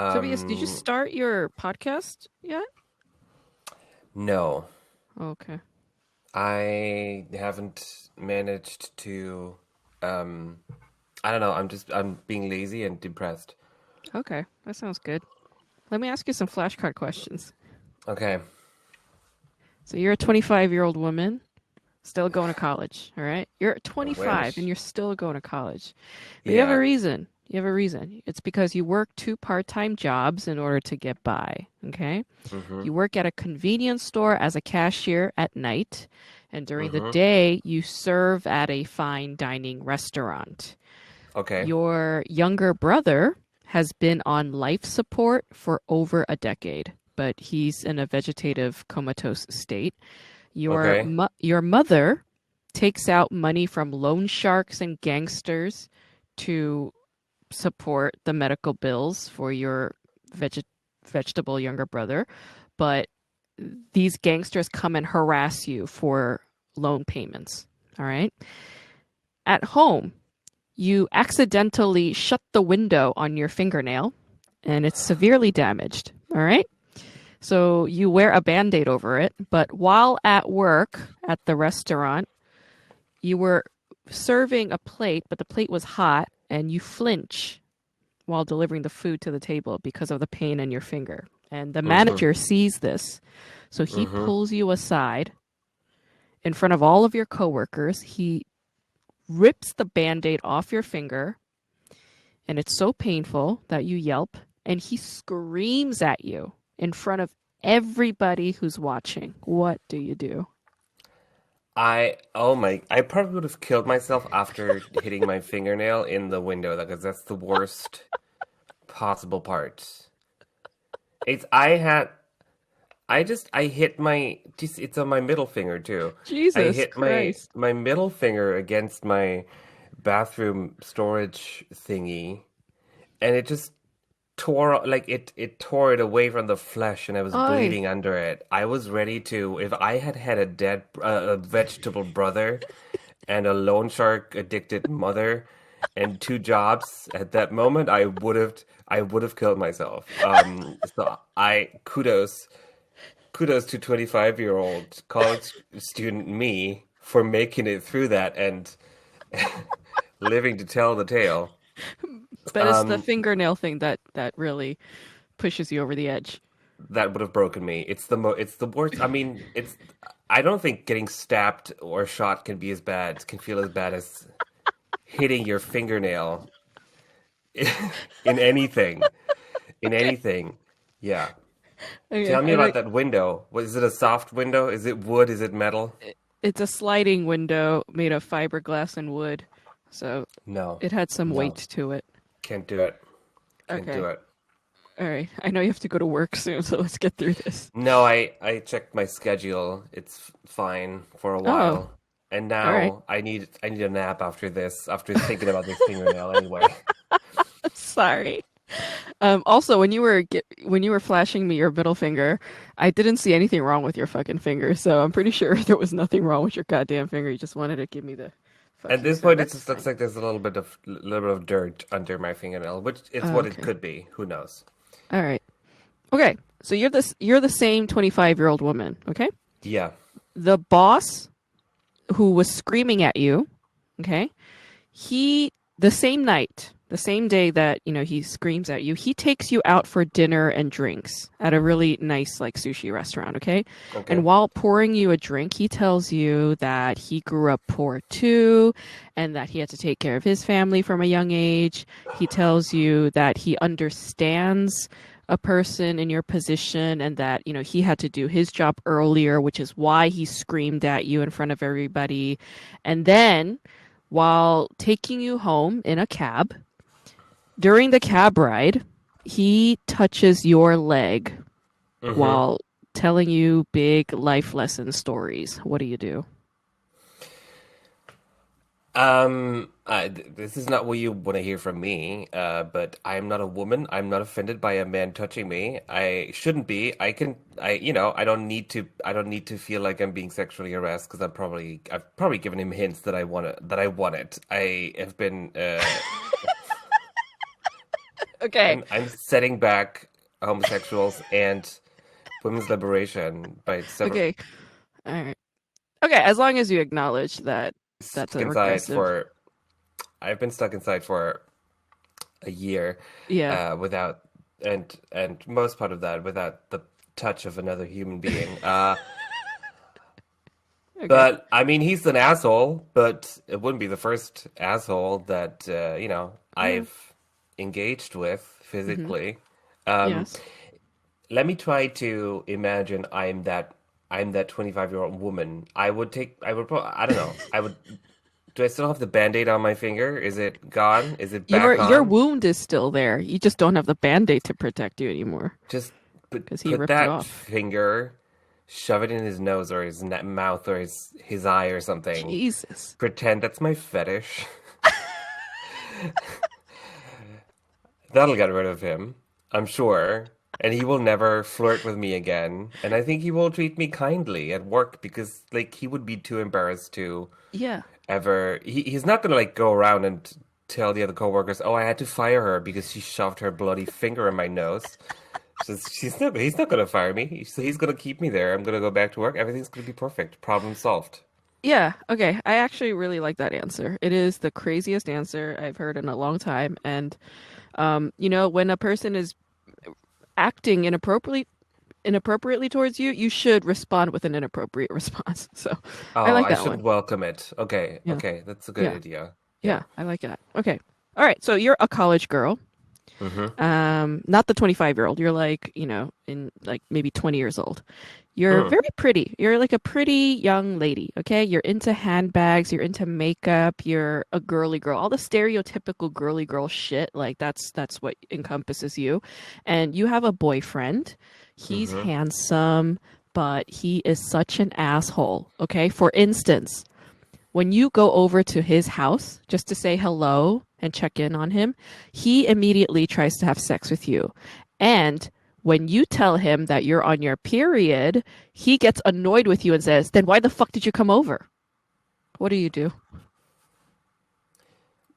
Tobias, did you Um, start your podcast yet? no, Okay. I haven't managed to. Um, I don't know. I'm being lazy and depressed. Okay. That sounds good. Let me ask you some flashcard questions. Okay. So you're a 25-year-old woman, still going to college, all right? You're I 25 and wish. you're still going to college. But you have a Yeah. reason. You have a reason. It's because you work two part-time jobs in order to get by, okay? Mm-hmm. You work at a convenience store as a cashier at night, and during the Mm-hmm. day, you serve at a fine dining restaurant. Okay. Your younger brother has been on life support for over a decade, but he's in a vegetative comatose state. Okay. Your mother takes out money from loan sharks and gangsters to support the medical bills for your veg- vegetable younger brother, but these gangsters come and harass you for loan payments. All right. At home, you accidentally shut the window on your fingernail and it's severely damaged. All right. So you wear a band aid over it. But while at work at the restaurant, you were serving a plate, but the plate was hot and you flinch while delivering the food to the table because of the pain in your finger. And the Mm-hmm. manager sees this. So he Mm-hmm. pulls you aside in front of all of your coworkers. He rips the band aid off your finger and it's so painful that you yelp, and he screams at you in front of everybody who's watching. What do you do? I probably would have killed myself after hitting my fingernail in the window because that's the worst possible part. It's I had I hit my just it's on my middle finger too. I Jesus hit my Christ. my middle finger against my bathroom storage thingy and it just it tore it away from the flesh and I was Oi. bleeding under it. I was ready to if I had had a dead a vegetable brother and a loan shark addicted mother and two jobs at that moment I would have killed myself. So I kudos to 25-year-old college student me for making it through that and living to tell the tale. But it's the Um, fingernail thing that really pushes you over the edge. that would have broken me. It's the worst. I mean, I don't think getting stabbed or shot can feel as bad as hitting your fingernail in anything. In anything. Yeah. Okay, Tell me I know about that window. Was it a soft window? Is it wood? Is it metal? it's a sliding window made of fiberglass and wood, so No. it had some weight No. to it. Can't do it. Can't do Okay, it. all right. I know you have to go to work soon, so let's get through this. No, I checked my schedule. It's fine for a Oh, while. And all right. now I need a nap after this, after thinking about this fingernail anyway. Sorry. Also, when you were flashing me your middle finger, I didn't see anything wrong with your fucking finger, so I'm pretty sure there was nothing wrong with your goddamn finger. You just wanted to give me the At fuck you, this so point, it that's just looks fine. like there's a little bit of dirt under my fingernail, which is Oh, what it okay. could be. Who knows? All right. Okay. So you're the same 25-year-old woman, okay? Yeah. The boss who was screaming at you, okay? He the same night, the same day that, he screams at you, he takes you out for dinner and drinks at a really nice like sushi restaurant, okay? Okay. And while pouring you a drink, he tells you that he grew up poor too and that he had to take care of his family from a young age. He tells you that he understands a person in your position and that, he had to do his job earlier, which is why he screamed at you in front of everybody. And then while taking you home in a cab. During the cab ride, he touches your leg Mm-hmm. while telling you big life lesson stories. What do you do? This is not what you want to hear from me, but I'm not a woman. I'm not offended by a man touching me. I shouldn't be. I don't need to feel like I'm being sexually harassed because I've probably given him hints that I want it. I have been, Okay. I'm setting back homosexuals and women's liberation by several Okay. All right. Okay, as long as you acknowledge that that's stuck a inside regressive. for I've been stuck inside for a year Yeah. without and most part of that without the touch of another human being. Okay. But I mean, he's an asshole, but it wouldn't be the first asshole that Yeah. I've engaged with Mm-hmm. physically. Um, Yes. Let me try to imagine I'm that 25-year-old woman. I don't know. Do I still have the band-aid on my finger? Is it gone? Is it Your back your on? wound is still there. You just don't have the band-aid to protect you anymore Just because he put ripped it that off. finger, shove it in his nose or his mouth or his eye or something. Jesus. Pretend that's my fetish. That'll get rid of him, I'm sure. And he will never flirt with me again. And I think he will treat me kindly at work because, like, he would be too embarrassed to Yeah. ever. He's not gonna, like, go around and tell the other coworkers, "Oh, I had to fire her because she shoved her bloody finger in my nose." He's not gonna fire me. So he's gonna keep me there. I'm gonna go back to work. Everything's gonna be perfect. Problem solved. Yeah. Okay. I actually really like that answer. It is the craziest answer I've heard in a long time. And when a person is acting inappropriately towards you, you should respond with an inappropriate response. So I Oh, like I that should one. welcome it. Okay, Yeah. okay, that's a good Yeah. idea. Yeah. Yeah. I like that. Okay. All right. So you're a college girl. Mm-hmm. Not the 25-year-old. You're like, in like maybe 20 years old. You're Mm. very pretty. You're like a pretty young lady, okay? You're into handbags, you're into makeup, you're a girly girl. All the stereotypical girly girl shit, like that's what encompasses you. And you have a boyfriend. He's Mm-hmm. handsome, but he is such an asshole, okay? For instance, when you go over to his house just to say hello and check in on him, he immediately tries to have sex with you. And when you tell him that you're on your period, he gets annoyed with you and says, "Then why the fuck did you come over?" What do you do?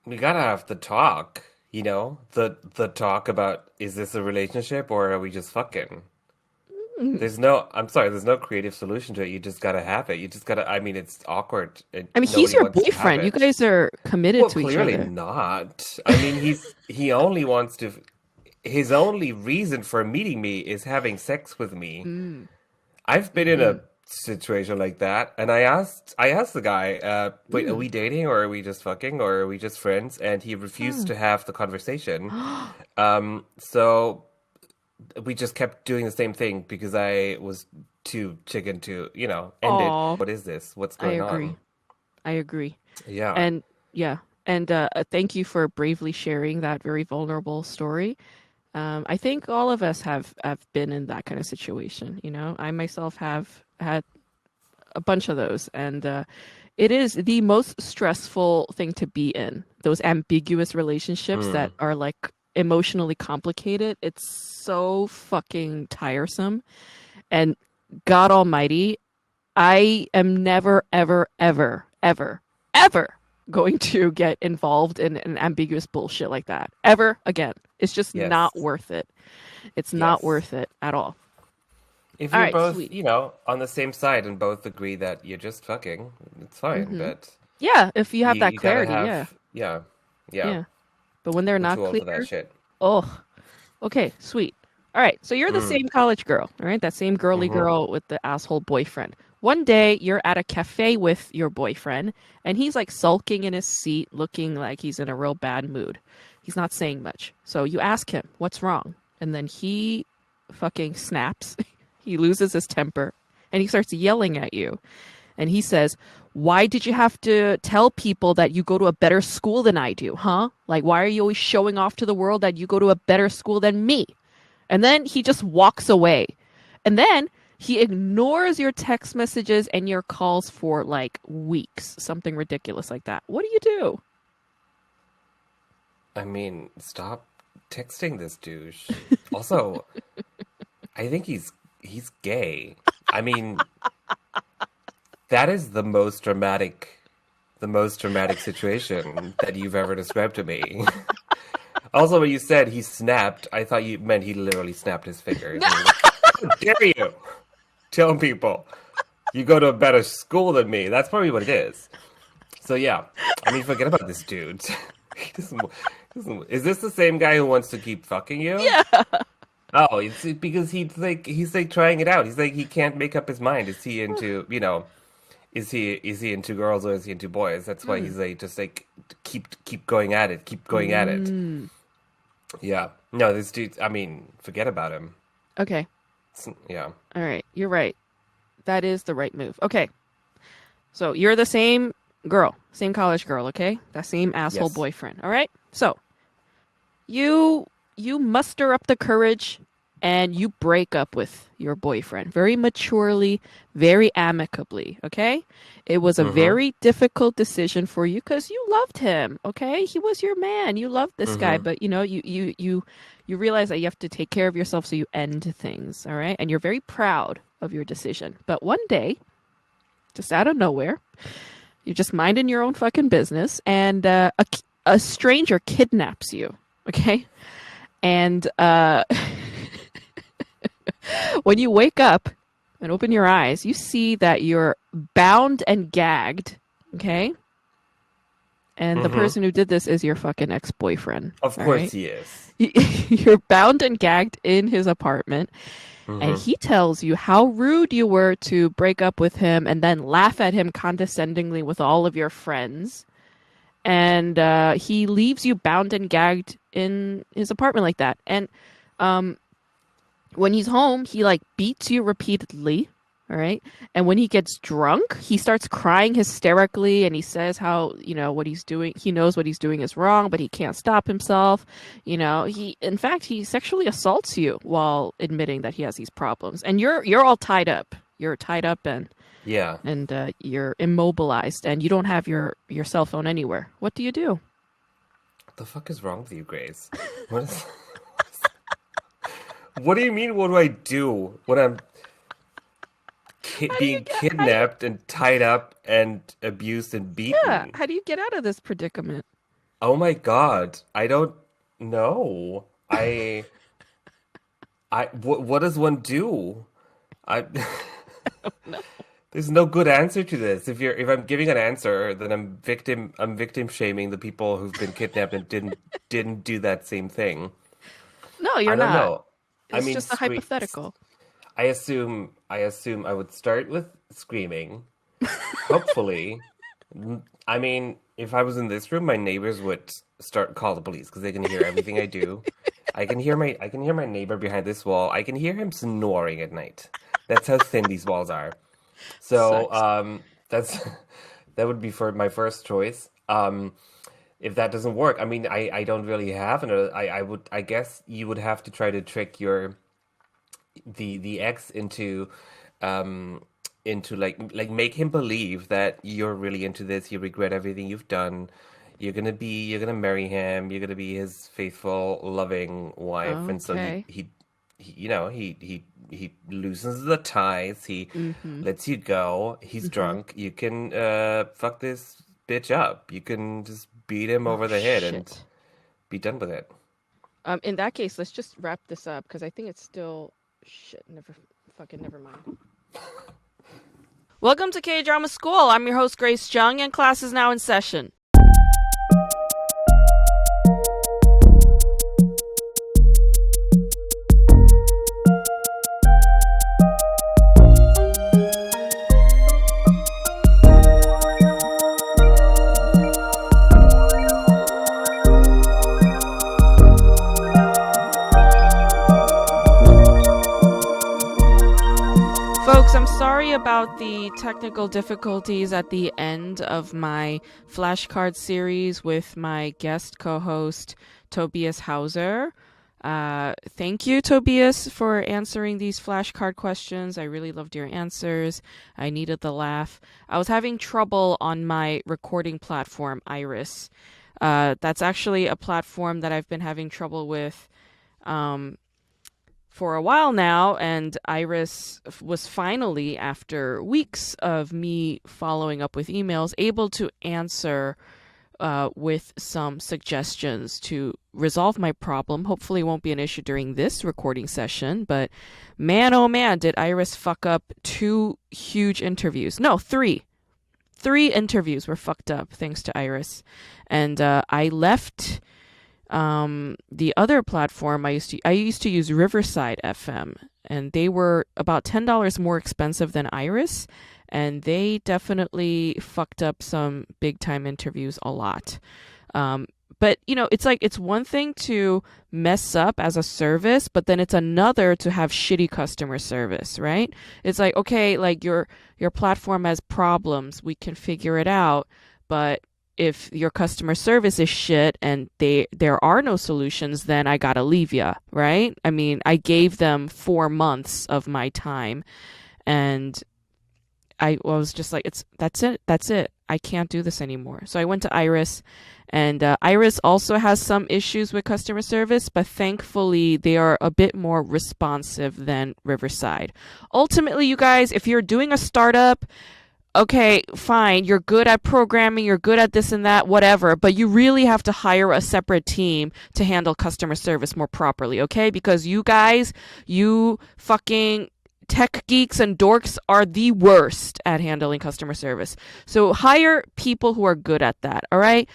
We gotta have the talk, the talk about is this a relationship or are we just fucking? I'm sorry, there's no creative solution to it. You just gotta have it. You just gotta, I mean, it's awkward. I mean, he's Nobody your wants to have boyfriend. You it. guys are committed Well, to each clearly other. not. I mean, he only wants to, his only reason for meeting me is having sex with me. Mm. I've been in Mm-hmm. a situation like that, and I asked the guy, wait, are Mm. we dating or are we just fucking or are we just friends? And he refused Huh. to have the conversation. So we just kept doing the same thing because I was too chicken to, end it. Oh, What is this? What's I going agree. on? I agree. Yeah. And yeah, and thank you for bravely sharing that very vulnerable story. I think all of us have been in that kind of situation. I myself have had a bunch of those, and it is the most stressful thing to be in. Those ambiguous relationships that Mm. are like emotionally complicated. It's so fucking tiresome. And God Almighty, I am never, ever, ever, ever, ever going to get involved in an ambiguous bullshit like that ever again. It's just not Yes. worth it. It's not Yes. worth it at all. If All you're right, both, sweet. on the same side and both agree that you're just fucking, it's fine. Mm-hmm. But Yeah, if you have that you gotta clarity, yeah, have, yeah, yeah. yeah. But when they're We're not too old clear, for that shit. oh, okay, sweet. All right, so you're the Mm. same college girl, all right? That same girly Mm-hmm. girl with the asshole boyfriend. One day you're at a cafe with your boyfriend, and he's like sulking in his seat, looking like he's in a real bad mood. He's not saying much. So you ask him, "What's wrong?" And then he fucking snaps. He loses his temper, and he starts yelling at you. And he says, "Why did you have to tell people that you go to a better school than I do, huh? Like, why are you always showing off to the world that you go to a better school than me?" And then he just walks away. And then he ignores your text messages and your calls for like weeks, something ridiculous like that. What do you do? I mean, stop texting this douche. Also, I think he's gay. I mean, that is the most dramatic situation that you've ever described to me. Also, when you said he snapped, I thought you meant he literally snapped his fingers. And he was like, how dare you tell people you go to a better school than me? That's probably what it is. So yeah, I mean, forget about this dude. Is this the same guy who wants to keep fucking you? Yeah. Oh, it's because he's like trying it out. He's like he can't make up his mind. Is he into is he into girls or is he into boys? That's why Hmm. he's like just like keep going at it, keep going at it. Mm. Yeah. No, this dude. I mean, forget about him. Okay. Yeah. All right. You're right. That is the right move. Okay. So you're the same girl, same college girl, okay? That same asshole Yes. boyfriend. All right? So you you muster up the courage and you break up with your boyfriend very maturely, very amicably, okay? It was a Mm-hmm. very difficult decision for you because you loved him, okay? He was your man. You loved this guy, Mm-hmm. but you realize that you have to take care of yourself, so you end things, all right? And you're very proud of your decision. But one day, just out of nowhere, you're just minding your own fucking business, and a stranger kidnaps you, okay? And when you wake up and open your eyes, you see that you're bound and gagged, okay? And the Mm-hmm. person who did this is your fucking ex-boyfriend, Of all course right? he is. You're bound and gagged in his apartment, and Mm-hmm. he tells you how rude you were to break up with him and then laugh at him condescendingly with all of your friends. And he leaves you bound and gagged in his apartment like that. And um, when he's home, he like beats you repeatedly. All right. And when he gets drunk, he starts crying hysterically and he says how, what he's doing, he knows what he's doing is wrong, but he can't stop himself. In fact, he sexually assaults you while admitting that he has these problems. And you're all tied up. You're tied up Yeah. and you're immobilized and you don't have your cell phone anywhere. What do you do? What the fuck is wrong with you, Grace? What is? What do you mean? What do I do when I'm How do you being get how do you kidnapped and tied up and abused and yeah, beaten? how do you get out of this predicament? Oh my God. I don't know. What does one do? I No. There's no good answer to this. If I'm giving an answer, then I'm victim shaming the people who've been kidnapped and didn't do that same thing. No, you're I don't not. know. I It's mean, just a hypothetical. I assume I would start with screaming. Hopefully, I mean, if I was in this room, my neighbors would start call the police because they can hear everything I do. I can hear my neighbor behind this wall. I can hear him snoring at night. That's how thin these walls are. So Sucks. that's that would be for my first choice. If that doesn't work, I mean, I don't really have another. I guess you would have to try to trick the ex um into like make him believe that you're really into this. You regret everything you've done. You're gonna marry him. You're gonna be his faithful, loving wife. And so he Okay. he, he you know he loosens the ties. He Mm-hmm. lets you go. He's Mm-hmm. drunk. You can fuck this bitch up. You can just beat him Oh over the head and shit. be done with it. In that case, let's just wrap this up because I think it's still shit. Never mind. Welcome to K Drama School. I'm your host Grace Jung, and class is now in session. Folks, I'm sorry about the technical difficulties at the end of my flashcard series with my guest co host, Tobias Hauser. Thank you, Tobias, for answering these flashcard questions. I really loved your answers. I needed the laugh. I was having trouble on my recording platform, Iris. That's actually a platform that I've been having trouble with. Um, for a while now, and Iris was finally, after weeks of me following up with emails, able to answer with some suggestions to resolve my problem. Hopefully, it won't be an issue during this recording session, but man, oh man, did Iris fuck up two huge interviews. No, three. Three interviews were fucked up thanks to Iris. And I left the other platform I used to use Riverside FM, and they were about $10 more expensive than Iris, and they definitely fucked up some big time interviews a lot. But it's like it's one thing to mess up as a service, but then it's another to have shitty customer service, right? It's like, okay, like your platform has problems, we can figure it out, but if your customer service is shit and there are no solutions, then I gotta leave ya, right? I mean, I gave them 4 months of my time, and I was just like, that's it. I can't do this anymore. So I went to Iris, and Iris also has some issues with customer service, but thankfully they are a bit more responsive than Riverside. Ultimately, you guys, if you're doing a startup, okay, fine, you're good at programming, you're good at this and that, whatever, but you really have to hire a separate team to handle customer service more properly, okay? Because you guys, you fucking tech geeks and dorks are the worst at handling customer service. So hire people who are good at that, all right?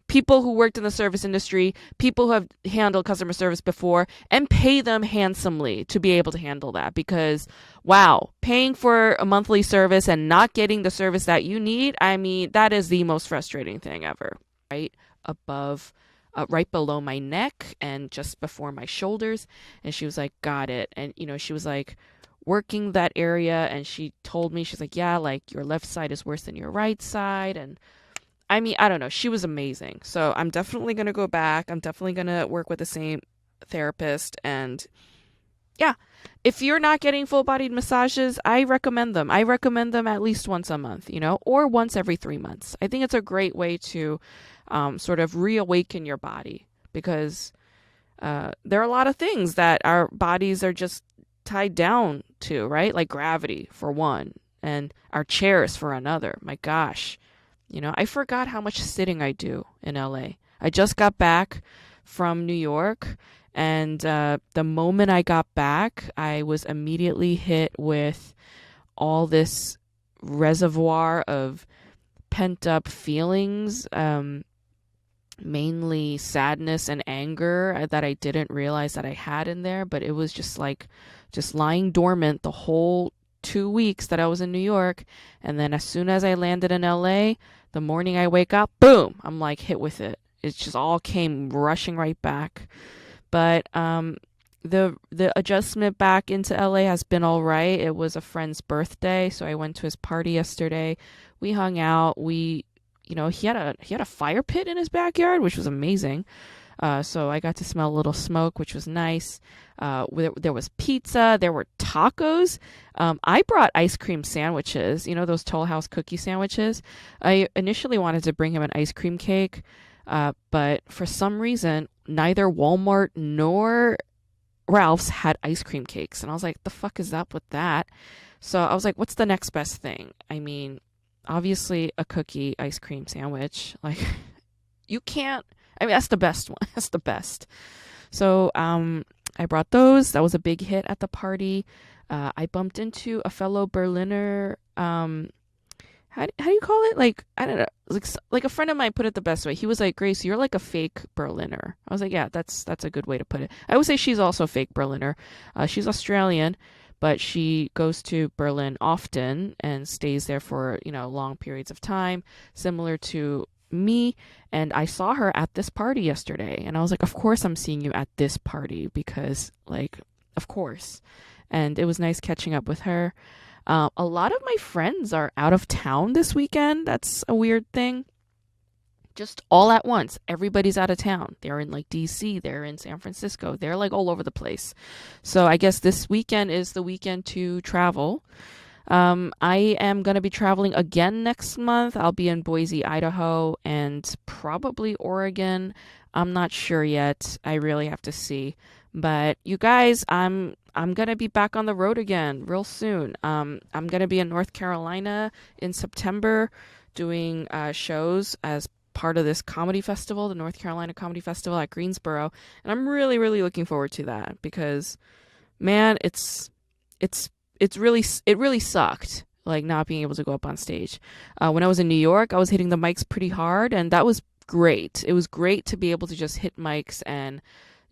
People who worked in the service industry, people who have handled customer service before, and pay them handsomely to be able to handle that. Because, wow, paying for a monthly service and not getting the service that you need, I mean, that is the most frustrating thing ever. Right above, right below my neck and just before my shoulders. And she was like, got it. And, she was like, working that area, and she told me, she's like, yeah, like your left side is worse than your right side. And I mean, I don't know. She was amazing. So I'm definitely going to go back. I'm definitely going to work with the same therapist. And yeah, if you're not getting full bodied massages, I recommend them. I recommend them at least once a month, or once every 3 months. I think it's a great way to sort of reawaken your body, because there are a lot of things that our bodies are just tied down to, right? Like gravity, for one, and our chairs for another. My gosh. I forgot how much sitting I do in LA. I just got back from New York, and the moment I got back, I was immediately hit with all this reservoir of pent up feelings, mainly sadness and anger that I didn't realize that I had in there. But it was just lying dormant the whole 2 weeks that I was in New York. And then as soon as I landed in LA, the morning I wake up, boom, I'm like hit with it. It just all came rushing right back. But the adjustment back into LA has been all right. It was a friend's birthday, so I went to his party yesterday. We hung out. He had a fire pit in his backyard, which was amazing. So I got to smell a little smoke, which was nice. There was pizza. There were tacos. I brought ice cream sandwiches, those Toll House cookie sandwiches. I initially wanted to bring him an ice cream cake, but for some reason, neither Walmart nor Ralph's had ice cream cakes. And I was like, the fuck is up with that? So I was like, what's the next best thing? I mean, obviously a cookie ice cream sandwich. Like, you can't. I mean, that's the best one. That's the best. So I brought those. That was a big hit at the party. I bumped into a fellow Berliner. How do you call it? Like, I don't know. Like a friend of mine put it the best way. He was like, Grace, you're like a fake Berliner. I was like, yeah, that's a good way to put it. I would say she's also a fake Berliner. She's Australian, but she goes to Berlin often and stays there for, long periods of time, similar to me. And I saw her at this party yesterday, and I was like, of course I'm seeing you at this party, because, like, of course. And it was nice catching up with her. A lot of my friends are out of town this weekend. That's a weird thing. Just all at once, everybody's out of town. They're in like DC, they're in San Francisco, they're like all over the place. So I guess this weekend is the weekend to travel. I am going to be traveling again next month. I'll be in Boise, Idaho, and probably Oregon. I'm not sure yet. I really have to see. But you guys, I'm going to be back on the road again real soon. I'm going to be in North Carolina in September doing shows as part of this comedy festival, the North Carolina Comedy Festival at Greensboro, and I'm really, really looking forward to that because, man, it's it really sucked like not being able to go up on stage. When I was in New York, I was hitting the mics pretty hard, and that was great. It was great to be able to just hit mics and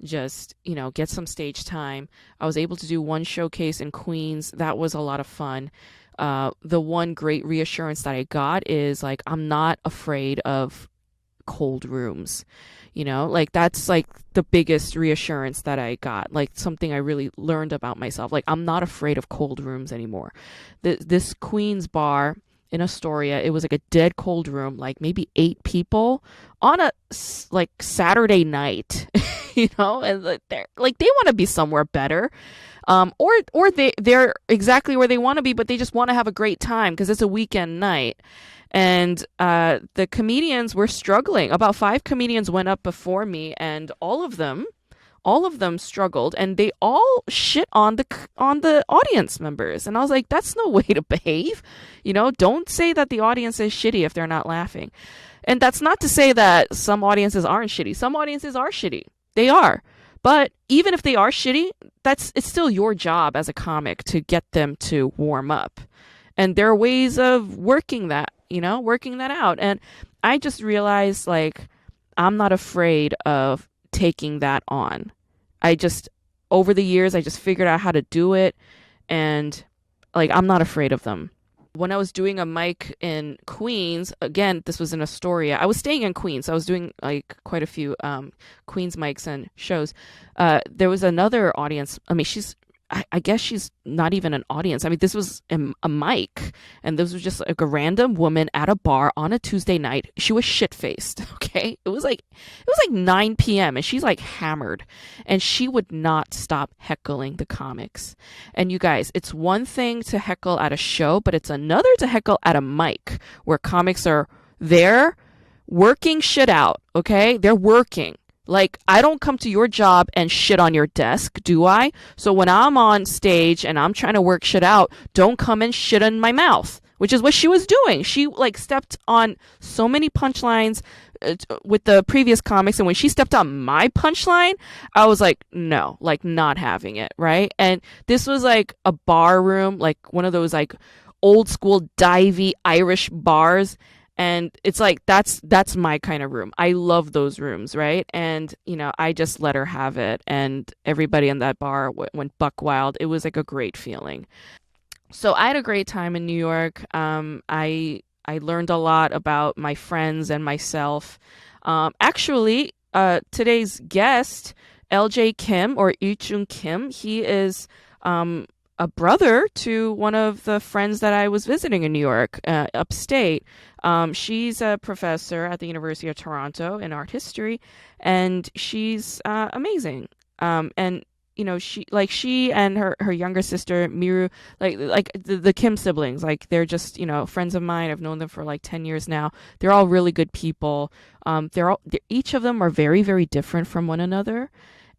just get some stage time. I was able to do one showcase in Queens. That was a lot of fun. The one great reassurance that I got is like I'm not afraid of cold rooms. Like that's like the biggest reassurance that I got, like something I really learned about myself. Like I'm not afraid of cold rooms anymore. This Queens bar in Astoria, it was like a dead cold room, like maybe 8 people on a like Saturday night, and they want to be somewhere better. Or they're exactly where they want to be, but they just want to have a great time because it's a weekend night. And the comedians were struggling. About 5 comedians went up before me, and all of them struggled, and they all shit on the audience members. And I was like, that's no way to behave. Don't say that the audience is shitty if they're not laughing. And that's not to say that some audiences aren't shitty. Some audiences are shitty. They are. But even if they are shitty, it's still your job as a comic to get them to warm up. And there are ways of working that out. And I just realized, like, I'm not afraid of taking that on. Over the years, I just figured out how to do it. And, like, I'm not afraid of them. When I was doing a mic in Queens, again, this was in Astoria. I was staying in Queens. So I was doing, like, quite a few Queens mics and shows. There was another audience. I mean, I guess she's not even an audience. I mean, this was a mic, and this was just like a random woman at a bar on a Tuesday night. She was shit-faced, okay? It was like 9 p.m., and she's like hammered, and she would not stop heckling the comics. And you guys, it's one thing to heckle at a show, but it's another to heckle at a mic where comics are there working shit out, okay? They're working. Like, I don't come to your job and shit on your desk, do I? So when I'm on stage and I'm trying to work shit out, don't come and shit in my mouth, which is what she was doing. She, like, stepped on so many punchlines with the previous comics, and when she stepped on my punchline, I was like, no, like, not having it, right? And this was, like, a bar room, like, one of those, like, old school divey Irish bars. And it's like, that's my kind of room. I love those rooms, right? And, I just let her have it. And everybody in that bar went buck wild. It was like a great feeling. So I had a great time in New York. I learned a lot about my friends and myself. Actually, today's guest, LJ Kim, or Yu Kim, he is a brother to one of the friends that I was visiting in New York, upstate. She's a professor at the University of Toronto in art history, and she's amazing. And she and her younger sister Miru, like the Kim siblings, like they're just friends of mine. I've known them for like 10 years now. They're all really good people. Each of them are very, very different from one another.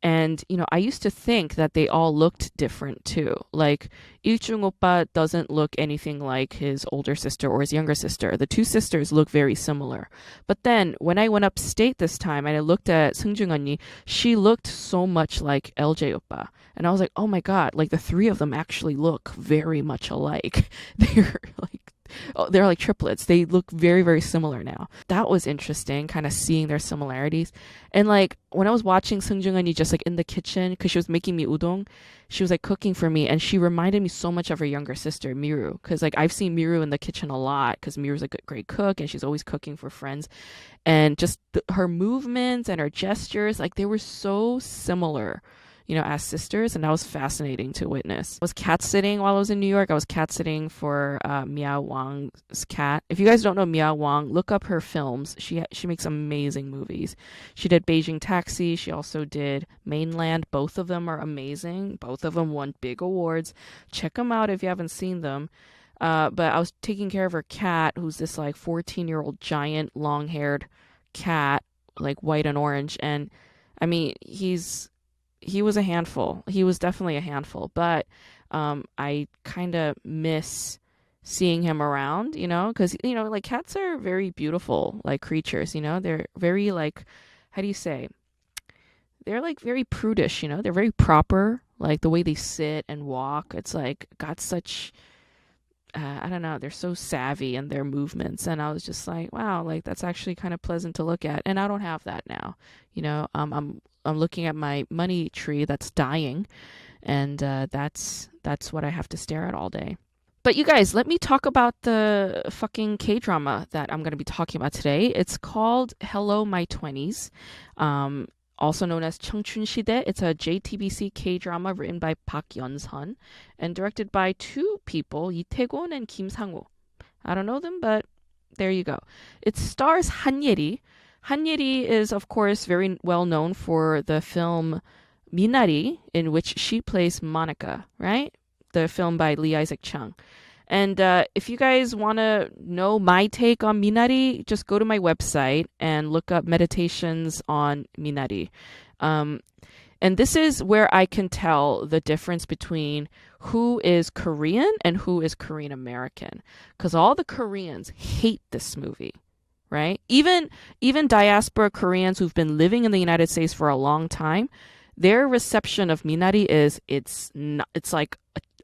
And, I used to think that they all looked different too. Like, Il-jung oppa doesn't look anything like his older sister or his younger sister. The two sisters look very similar. But then, when I went upstate this time and I looked at Seungjung 언니, she looked so much like LJ oppa. And I was like, oh my God, like the three of them actually look very much alike. They're like triplets. They look very, very similar now. That was interesting, kind of seeing their similarities. And like when I was watching Seungjung 언니 just like in the kitchen, because she was making me udon, she was like cooking for me, and she reminded me so much of her younger sister Miru, because like I've seen Miru in the kitchen a lot, because Miru's a great cook and she's always cooking for friends, and just her movements and her gestures, like they were so similar, as sisters, and that was fascinating to witness. I was cat sitting while I was in New York. I was cat sitting for Miao Wang's cat. If you guys don't know Miao Wang, look up her films. She makes amazing movies. She did Beijing Taxi. She also did Mainland. Both of them are amazing. Both of them won big awards. Check them out if you haven't seen them. But I was taking care of her cat, who's this like 14-year-old giant long-haired cat, like white and orange. And I mean, he was a handful. He was definitely a handful, but I kind of miss seeing him around, because, like cats are very beautiful, like creatures, they're very like, how do you say? They're like very prudish, they're very proper, like the way they sit and walk. It's like got such, I don't know, they're so savvy in their movements. And I was just like, wow, like that's actually kind of pleasant to look at. And I don't have that now. I'm looking at my money tree that's dying, and that's what I have to stare at all day. But you guys, let me talk about the fucking K drama that I'm going to be talking about today. It's called Hello My Twenties, also known as 청춘 시대. It's a JTBC K drama written by Park Yeon-sun and directed by two people, Lee Tae-gon and Kim Sang-woo. I don't know them, but there you go. It stars Han Ye-ri. Han Ye-ri is, of course, very well known for the film Minari, in which she plays Monica, right? The film by Lee Isaac Chung. And if you guys want to know my take on Minari, just go to my website and look up meditations on Minari. And this is where I can tell the difference between who is Korean and who is Korean American. Because all the Koreans hate this movie, right? Even diaspora Koreans who've been living in the United States for a long time, their reception of Minari is it's like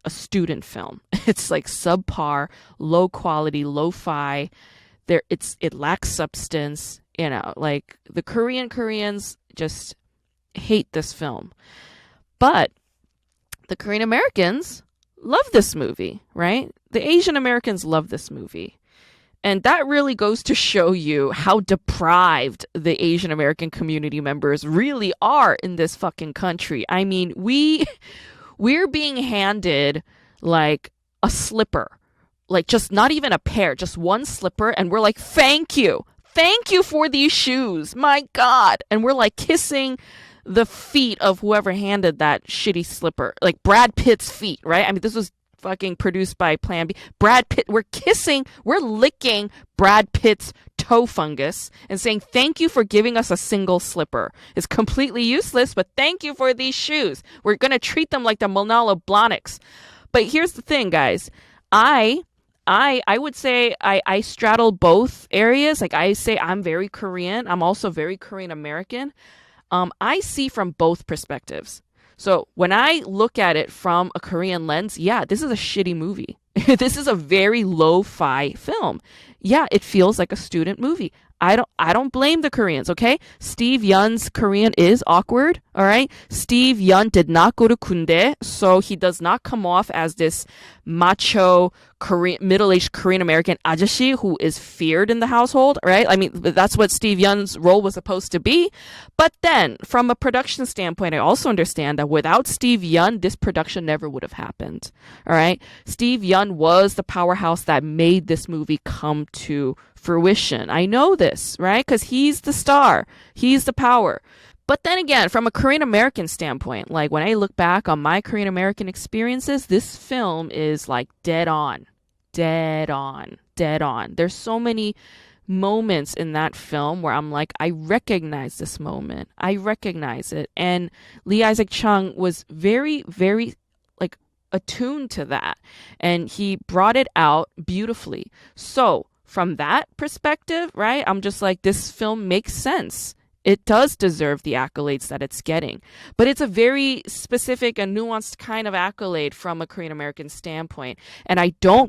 a student film. It's like subpar, low quality, lo-fi. It lacks substance. Like the Koreans just hate this film. But the Korean Americans love this movie, right? The Asian Americans love this movie. And that really goes to show you how deprived the Asian American community members really are in this fucking country. I mean, we're being handed like a slipper, like just not even a pair, just one slipper. And we're like, thank you for these shoes. My God. And we're like kissing the feet of whoever handed that shitty slipper, like Brad Pitt's feet, right? I mean, this was fucking produced by Plan B. Brad Pitt, we're licking Brad Pitt's toe fungus and saying, thank you for giving us a single slipper. It's completely useless, but thank you for these shoes. We're going to treat them like the Manala Blahniks. But here's the thing, guys. I would say I straddle both areas. Like I say I'm very Korean. I'm also very Korean American. I see from both perspectives. So when I look at it from a Korean lens, yeah, this is a shitty movie. This is a very lo-fi film. Yeah, it feels like a student movie. I don't blame the Koreans, okay? Steve Yeun's Korean is awkward, all right? Steve Yeun did not go to Kunde, so he does not come off as this macho middle-aged Korean American ajashi who is feared in the household, right? I mean, that's what Steve Yeun's role was supposed to be. But then, from a production standpoint, I also understand that without Steve Yeun, this production never would have happened, all right? Steve Yeun was the powerhouse that made this movie come to fruition. I know this, right? Because he's the star. He's the power. But then again, from a Korean American standpoint, like when I look back on my Korean American experiences, this film is like dead on. Dead on. Dead on. There's so many moments in that film where I'm like, I recognize this moment. I recognize it. And Lee Isaac Chung was very, very like attuned to that. And he brought it out beautifully. So from that perspective, right, I'm just like, this film makes sense. It does deserve the accolades that it's getting. But it's a very specific and nuanced kind of accolade from a Korean American standpoint. And I do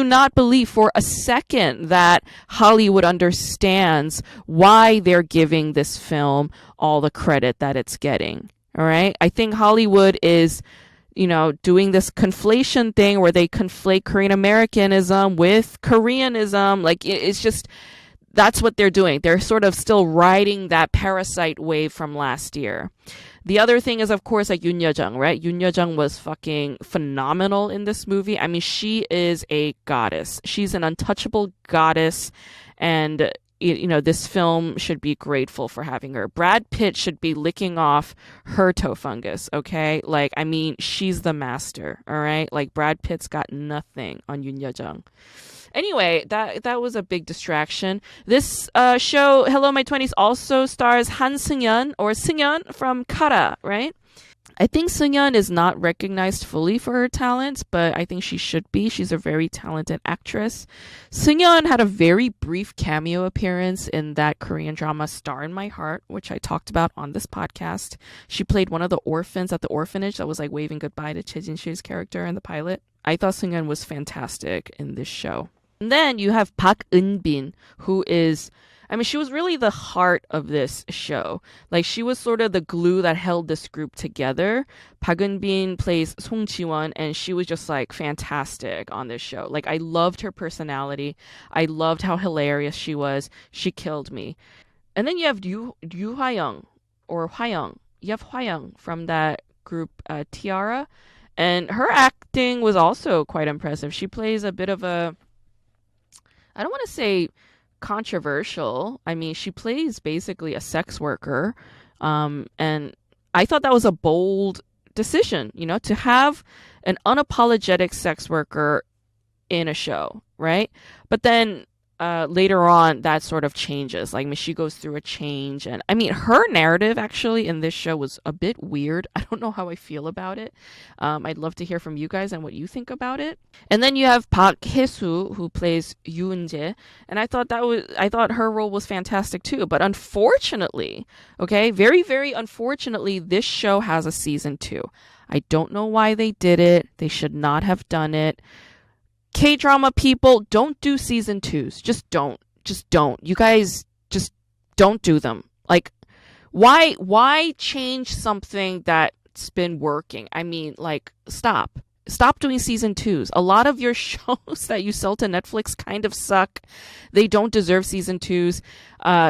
not believe for a second that Hollywood understands why they're giving this film all the credit that it's getting. All right? I think Hollywood is doing this conflation thing where they conflate Korean Americanism with Koreanism. Like, it's just, that's what they're doing. They're sort of still riding that parasite wave from last year. The other thing is, of course, like Yoon Ye-jung, right? Yoon Ye-jung was fucking phenomenal in this movie. I mean, she is a goddess. She's an untouchable goddess. And this film should be grateful for having her. Brad Pitt should be licking off her toe fungus, okay? Like, I mean, she's the master, all right? Like, Brad Pitt's got nothing on Yoon Ye-jung. Anyway, that was a big distraction. This show, Hello My Twenties, also stars Han Seung-yeon, or Seung-yeon from Kara, right? I think Seungyeon is not recognized fully for her talents, but I think she should be. She's a very talented actress. Seungyeon had a very brief cameo appearance in that Korean drama Star in My Heart, which I talked about on this podcast. She played one of the orphans at the orphanage that was like waving goodbye to Choi Jin-shi's character in the pilot. I thought Seungyeon was fantastic in this show. And then you have Park Eun-bin, who is, I mean, she was really the heart of this show. Like, she was sort of the glue that held this group together. Park Eun-bin plays Song Ji-won, and she was just like fantastic on this show. Like, I loved her personality. I loved how hilarious she was. She killed me. And then you have Yoo Hwa-young, or Hwa-young. You have Hwa-young from that group t-ara, and her acting was also quite impressive. She plays a bit of a, I don't want to say controversial. I mean, she plays basically a sex worker. And I thought that was a bold decision, you know, to have an unapologetic sex worker in a show, right? But then later on, that sort of changes. Like, I mean, she goes through a change. And I mean, her narrative actually in this show was a bit weird. I don't know how I feel about it. I'd love to hear from you guys and what you think about it. And then you have Park Hae-soo, who plays Yoo Eun-jae, and I thought her role was fantastic too. But unfortunately, okay, very very unfortunately, this show has a season 2. I don't know why they did it. They should not have done it. K-drama people, don't do season 2s. Just don't. Just don't. You guys just don't do them. Like, why change something that's been working? I mean, like, stop. Stop doing season 2s. A lot of your shows that you sell to Netflix kind of suck. They don't deserve season 2s.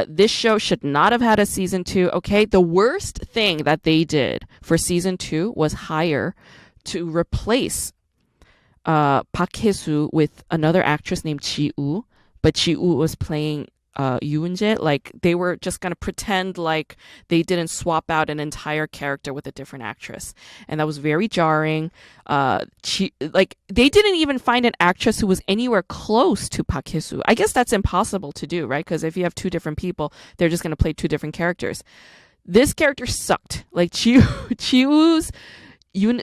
This show should not have had a season 2, okay? The worst thing that they did for season 2 was hire to replace Park Hae-soo with another actress named Ji-woo, but Ji-woo was playing Yoo Eun-jae. Like, they were just gonna pretend like they didn't swap out an entire character with a different actress, and that was very jarring. Like, they didn't even find an actress who was anywhere close to Park Hae-soo. I guess that's impossible to do, right? Because if you have two different people, they're just gonna play two different characters. This character sucked. Like, Ji-woo's Yoo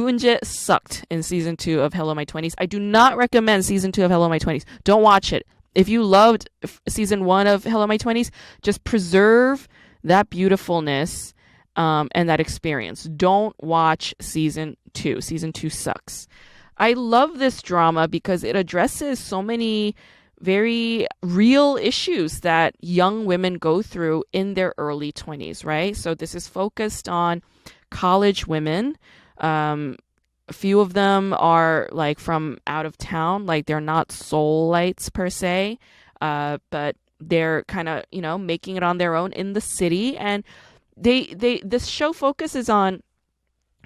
Eun-jae sucked in season 2 of Hello My 20s. I do not recommend season 2 of Hello My 20s. Don't watch it. If you loved season 1 of Hello My 20s, just preserve that beautifulness and that experience. Don't watch season 2. Season 2 sucks. I love this drama because it addresses so many very real issues that young women go through in their early 20s, right? So this is focused on college women. A few of them are like from out of town, like they're not Soulites per se, but they're kind of, you know, making it on their own in the city. And this show focuses on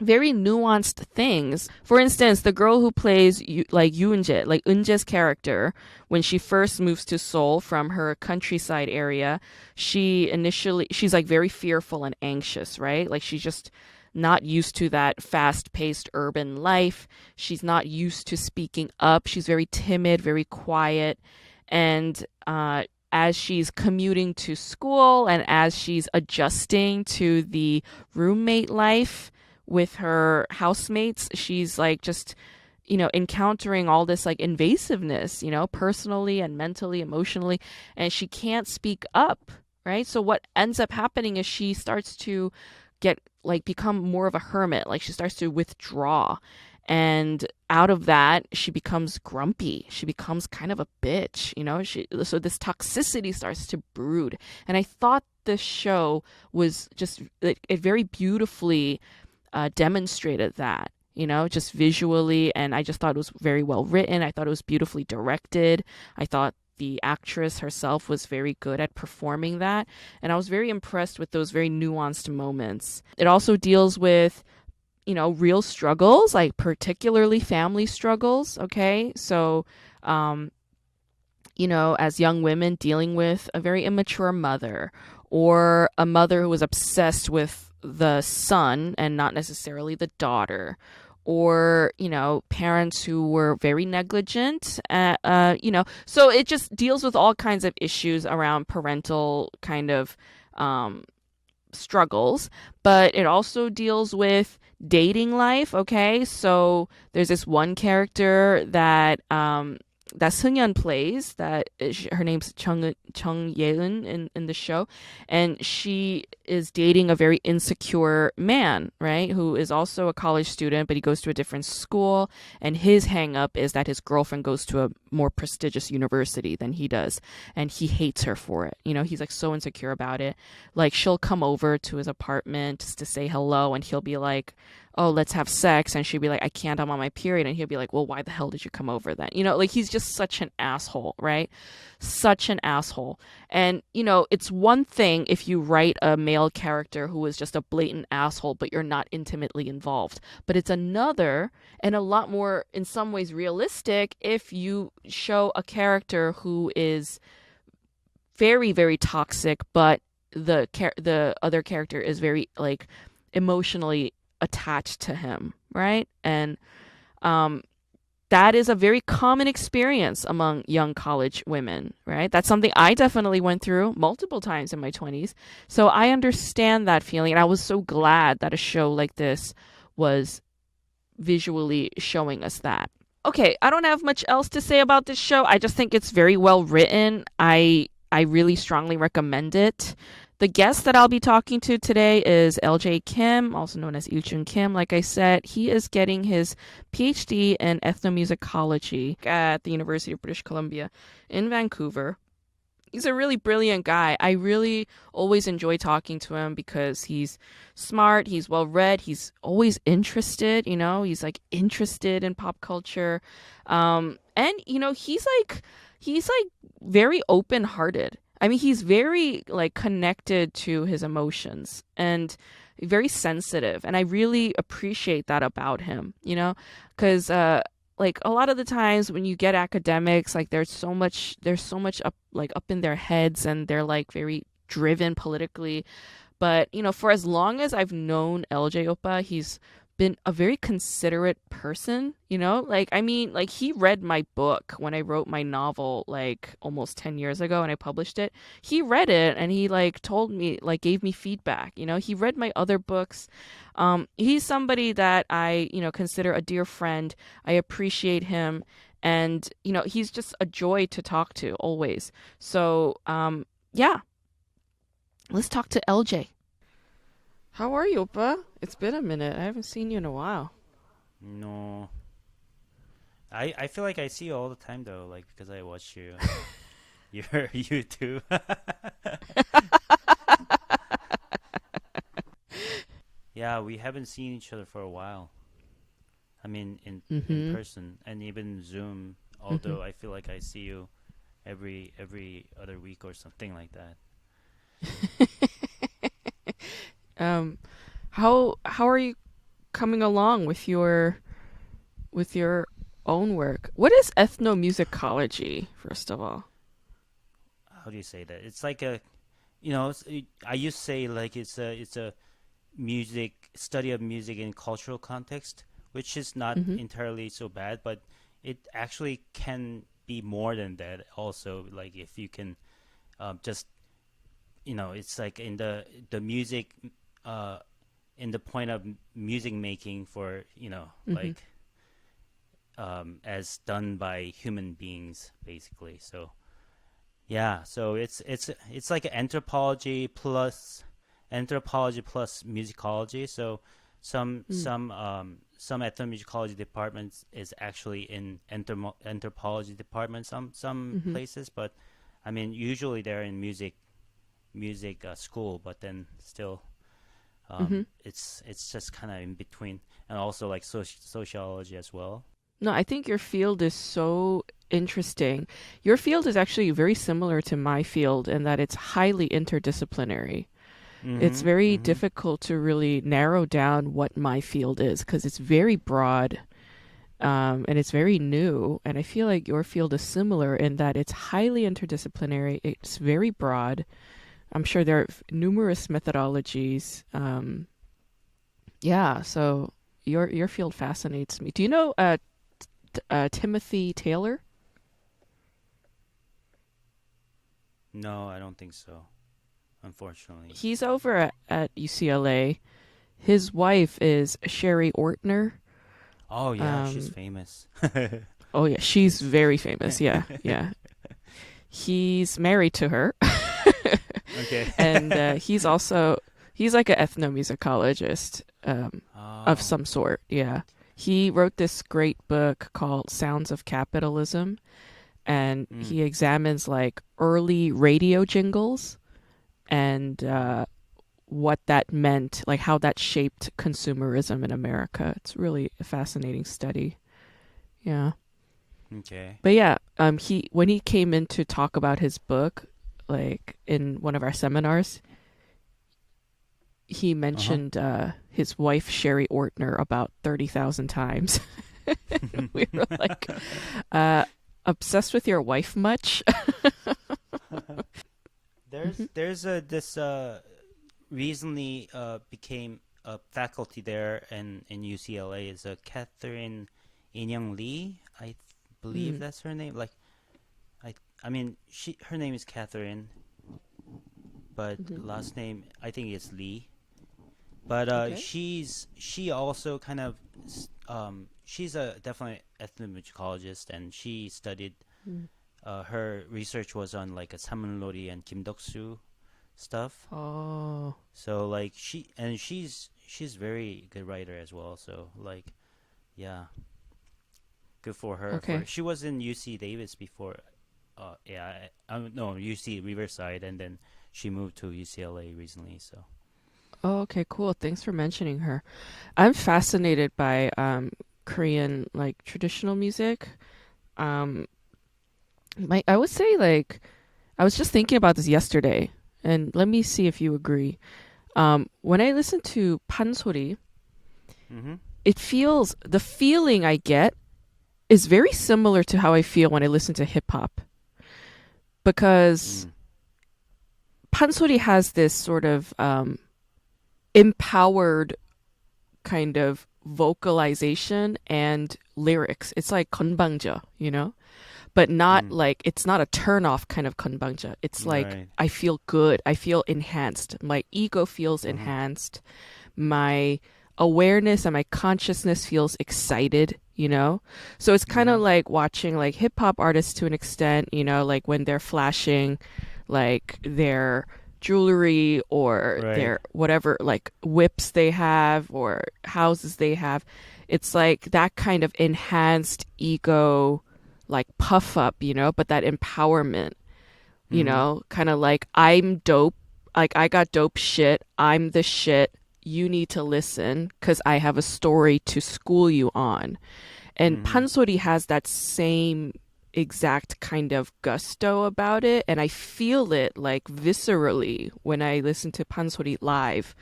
very nuanced things. For instance, the girl who plays like Yoo Eun-jae, like Eun-jae's character, when she first moves to Seoul from her countryside area, she's like very fearful and anxious, right? Like, she's just not used to that fast-paced urban life. She's not used to speaking up. She's very timid, very quiet. And as she's commuting to school and as she's adjusting to the roommate life with her housemates, she's like just, you know, encountering all this like invasiveness, you know, personally and mentally, emotionally, and she can't speak up, right? So what ends up happening is she starts to become more of a hermit. Like, she starts to withdraw, and out of that she becomes grumpy. She becomes kind of a bitch, you know. So this toxicity starts to brood, and I thought this show was just, it very beautifully demonstrated that, you know, just visually. And I just thought it was very well written. I thought it was beautifully directed. I thought the actress herself was very good at performing that. And I was very impressed with those very nuanced moments. It also deals with, you know, real struggles, like particularly family struggles. Okay. So, you know, as young women dealing with a very immature mother, or a mother who was obsessed with the son and not necessarily the daughter, or, you know, parents who were very negligent, you know. So it just deals with all kinds of issues around parental kind of struggles, but it also deals with dating life. Okay, so there's this one character that Seungyeon plays. Her name's Chung Yeun in the show, and she is dating a very insecure man, right? Who is also a college student, but he goes to a different school, and his hang up is that his girlfriend goes to a more prestigious university than he does, and he hates her for it. He's like so insecure about it. Like she'll come over to his apartment just to say hello, and he'll be like, oh, let's have sex. And she'd be like, I can't, I'm on my period. And he'll be like, well, why the hell did you come over then? Like he's just such an asshole, right? Such an asshole. And, it's one thing if you write a male character who is just a blatant asshole, but you're not intimately involved. But it's another and a lot more, in some ways, realistic if you show a character who is very, very toxic, but the other character is very like emotionally attached to him, right? And um, that is a very common experience among young college women, right? That's something I definitely went through multiple times in my 20s. So I understand that feeling. And I was so glad that a show like this was visually showing us that. Okay, I don't have much else to say about this show. I just think it's very well written. I really strongly recommend it. The guest that I'll be talking to today is LJ Kim, also known as Il-jun Kim. Like I said, he is getting his PhD in ethnomusicology at the University of British Columbia in Vancouver. He's a really brilliant guy. I really always enjoy talking to him because he's smart, he's well read, he's always interested, he's like interested in pop culture. And he's like very open-hearted. I mean, he's very like connected to his emotions and very sensitive, and I really appreciate that about him, because like a lot of the times when you get academics, like there's so much up in their heads, and they're like very driven politically. But for as long as I've known LJ Oppa, he's been a very considerate person, like I mean, like he read my book when I wrote my novel like almost 10 years ago and I published it. He read it and he like told me, like gave me feedback. He read my other books. He's somebody that I consider a dear friend. I appreciate him, and he's just a joy to talk to always. So yeah, let's talk to LJ. How are you, Oppa? It's been a minute. I haven't seen you in a while. No, I feel like I see you all the time though, like because I watch you your YouTube. Yeah, we haven't seen each other for a while. I mean, in Mm-hmm. person and even Zoom. Mm-hmm. Although I feel like I see you every other week or something like that. um, how are you coming along with your own work? What is ethnomusicology, first of all? How do you say that? It's like a, I used to say like it's a music study of music in cultural context, which is not Mm-hmm. entirely so bad, but it actually can be more than that. Also, like if you can just it's like in the music, uh, in the point of music making for Mm-hmm. like as done by human beings, basically. So yeah, so it's like anthropology plus musicology. So Mm. some ethnomusicology departments is actually in anthropology department some Mm-hmm. places, but I mean usually they're in music school, but then still Mm-hmm. it's just kind of in between, and also like sociology as well. No, I think your field is so interesting. Your field is actually very similar to my field in that it's highly interdisciplinary. It's Mm-hmm. very Mm-hmm. difficult to really narrow down what my field is because it's very broad, and it's very new. And I feel like your field is similar in that it's highly interdisciplinary, it's very broad. I'm sure there are numerous methodologies. Yeah, so your field fascinates me. Do you know Timothy Taylor? No, I don't think so. unfortunately. He's over at UCLA. His wife is Sherry Ortner. Oh yeah, she's Um, famous. oh yeah, she's She's very famous. Yeah, yeah. He's married to her, okay. and he's like an ethnomusicologist of Oh. some sort. Yeah, he wrote this great book called Sounds of Capitalism, and Mm. he examines like early radio jingles and what that meant, like how that shaped consumerism in America. It's really a fascinating study. Yeah. Okay. But yeah, he when he came in to talk about his book, like in one of our seminars, he Uh huh. mentioned his wife Sherry Ortner about 30,000 times. We were like, uh, obsessed with your wife much? There's Hmm. there's a this recently became a faculty there in UCLA is a Catherine Inyoung Lee. Believe Mm. that's her name. Like I mean she her name is Catherine, but Hmm. last name I think is Lee. But Okay. she also kind of she's a definitely ethnomusicologist and she studied Mm. her research was on like a Samunlori and Kim Doksu stuff. Oh, So like she's very good writer as well. So like yeah, good for her. For okay. she was in UC Davis before. Yeah, no UC Riverside, and then she moved to UCLA recently. So Oh, okay, cool. Thanks for mentioning her. I'm fascinated by Korean like traditional music. Um, I would say like I was just thinking about this yesterday, and let me see if you agree. When I listen to pansori, mm-hmm. it feels the feeling I get is very similar to how I feel when I listen to hip hop because Mm. pansori has this sort of empowered kind of vocalization and lyrics. It's like 건방져, you know? But not Mm. like it's not a turn off kind of 건방져. It's like Right. I feel good. I feel enhanced. My ego feels Mm-hmm. enhanced. My awareness and my consciousness feels excited, you know? So it's kind Mm-hmm. of like watching like hip hop artists to an extent, you know, like when they're flashing like their jewelry or Right. their whatever like whips they have or houses they have. It's like that kind of enhanced ego like puff up, you know, but that empowerment, you Mm-hmm. know, kind of like I'm dope, like I got dope shit, I'm the shit. You need to listen because I have a story to school you on. And Mm-hmm. Pansori has that same exact kind of gusto about it. And I feel it like viscerally when I listen to Pansori live,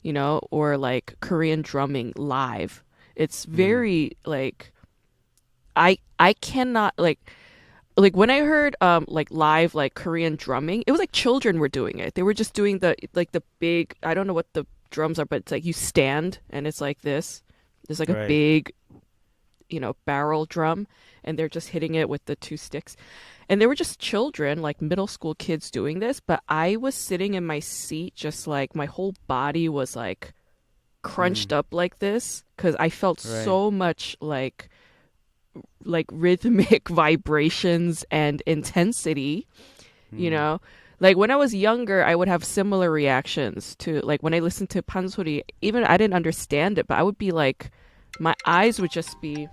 you know, or like Korean drumming live. It's Mm-hmm. very like, I cannot like when I heard like live like Korean drumming, it was like children were doing it. They were just doing the like the big, I don't know what the drums are, but it's like you stand and it's like this. There's like a Right. big, you know, barrel drum and they're just hitting it with the two sticks. And they were just children, like middle school kids doing this, but I was sitting in my seat just like my whole body was like Mm-hmm. crunched up like this cuz I felt Right. so much like rhythmic vibrations and intensity, you Mm. know? Like when I was younger, I would have similar reactions to like when I listened to pansori, even I didn't understand it, but I would be like my eyes would just be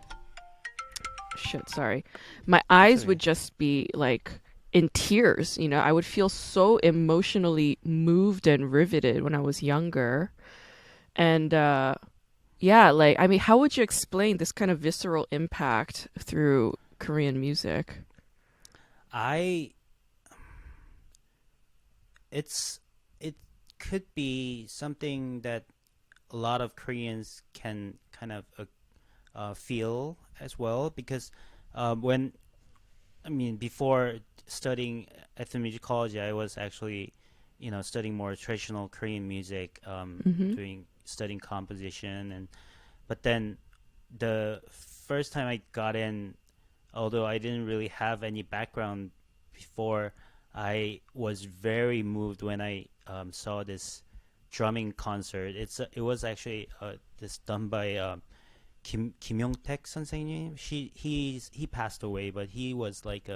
shit, sorry. My That's eyes okay. would just be like in tears, you know? I would feel so emotionally moved and riveted when I was younger. And yeah, like I mean, how would you explain this kind of visceral impact through Korean music? I it's it could be something that a lot of Koreans can kind of feel as well because when I mean before studying ethnomusicology, I was actually studying more traditional Korean music, Mm-hmm. doing studying composition and but then the first time I got in, although I didn't really have any background before, I was very moved when I saw this drumming concert. It was actually this done by Kim Yong-taek 선생님. He passed away, but he was like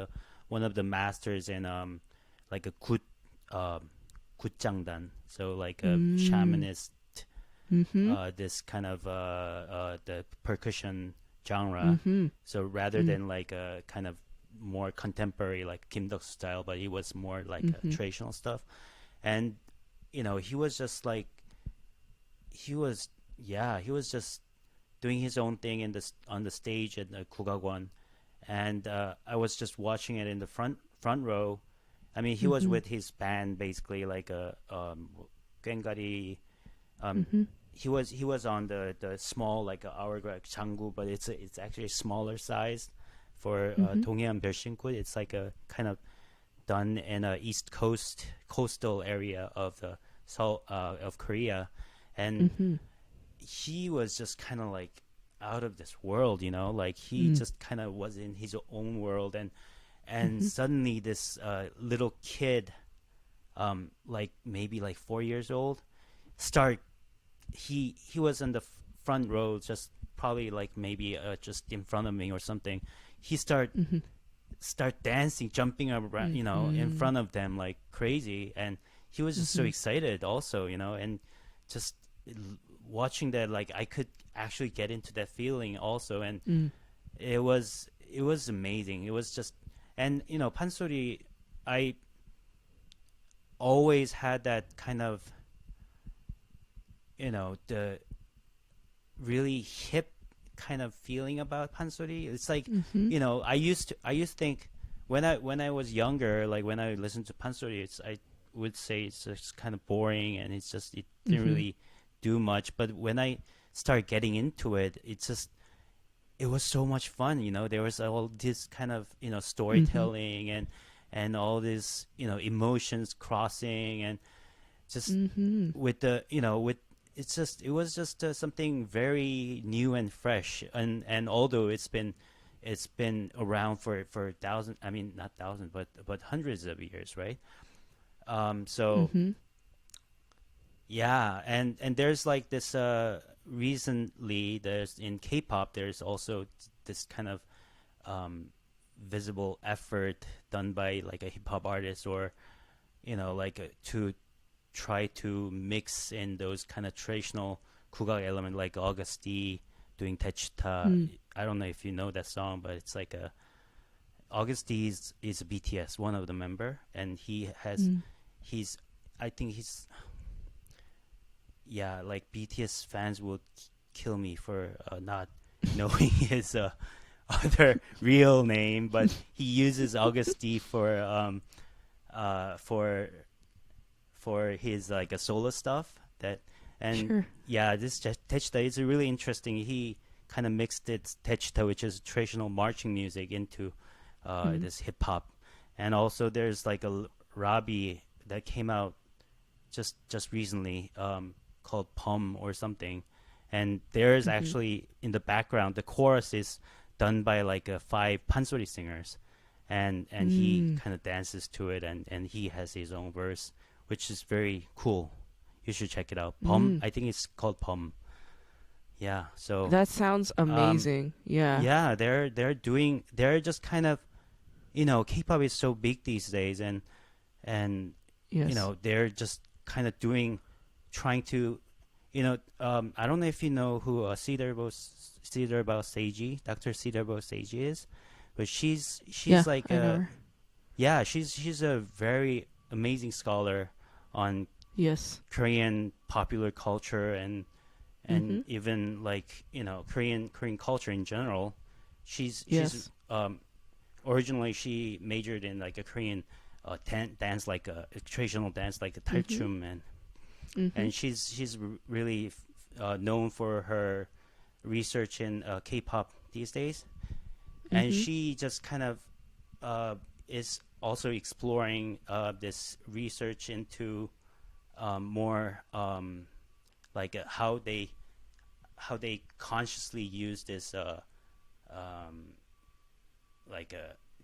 one of the masters in like a 굿장단, so like a shamanist, this kind of the percussion genre. So rather than like a kind of more contemporary like Kim Duk style, but he was more like traditional stuff. And he was just like he was just doing his own thing on the stage at the 국악원, and I was just watching it in the front row. I mean, he was with his band basically, like a 꽹가리. He was on the small like hourglass 장구, but it's actually smaller size for 동해안 별신굿. It's like a kind of done in a East Coast coastal area of the Seoul, of Korea, and he was just kind of like out of this world, like he just kind of was in his own world, and suddenly this little kid, like maybe like 4 years old, start he was in the front row, just probably like maybe just in front of me or something. He start dancing, jumping around, in front of them like crazy, and he was just so excited also, and just watching that, like I could actually get into that feeling also, and it was amazing. It was just, and Pansori, I always had that kind of the really hip kind of feeling about Pansori. It's like I used to think when I was younger, like when I listened to Pansori, I would say it's just kind of boring, and it didn't really do much. But when I start getting into it, it was so much fun. There was all this kind of storytelling and all this emotions crossing, and just with the with it was just something very new and fresh, and although it's been around for thousands, I mean not thousands, but hundreds of years, right? So yeah, and there's like this recently there's in K-pop there's also this kind of visible effort done by like a hip hop artist, or like to try to mix in those kind of traditional 국악 element, like August D doing Techita. I don't know if you know that song, but it's like August D is BTS, one of the member, and he's I think he's like BTS fans will kill me for not knowing his other real name, but he uses August D for his like a solo stuff that, and Sure. this Techita is really interesting. He kind of mixed it Techita, which is traditional marching music, into this hip hop, and also there's like a Robbie that came out just recently, called Pom or something, and there's actually in the background the chorus is done by like 5 pansori singers, and he kind of dances to it, and he has his own verse, which is very cool. You should check it out. Pom, I think it's called Pom. Yeah, so That sounds amazing. Yeah. yeah, they're just kind of, K-pop is so big these days, and Yes. they're just kind of trying to, I don't know if you know who Cedarbo Seiji, Dr. Cedarbo Seiji is, but she's Yeah, like I know her. yeah, she's a very amazing scholar on Yes. Korean popular culture, and even like Korean culture in general. She's Yes. originally she majored in like a Korean dance, like a traditional dance, like a talchum, and she's really known for her research in K-pop these days, and she just kind of is also exploring this research into more like how they consciously use this like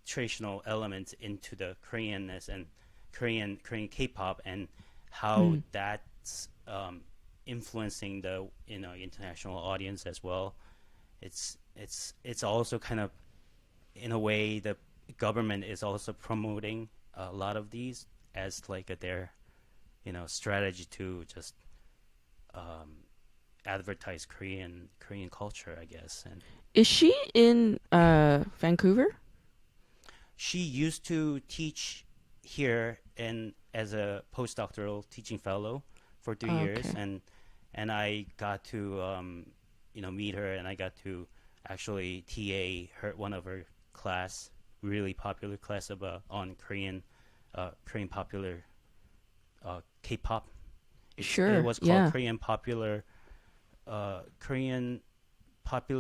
traditional elements into the Koreanness and Korean K-pop, and how Mm. that's influencing the international audience as well. It's also kind of, in a way, the government is also promoting a lot of these as like their strategy to just um, advertise Korean culture, I guess. And Is she in Vancouver? she used to teach here and as a postdoctoral teaching fellow for 3 years, Okay. and I got to meet her, and I got to actually TA her one of her class, really popular class about on Korean popular K-pop. It Sure. was called Yeah. Korean popular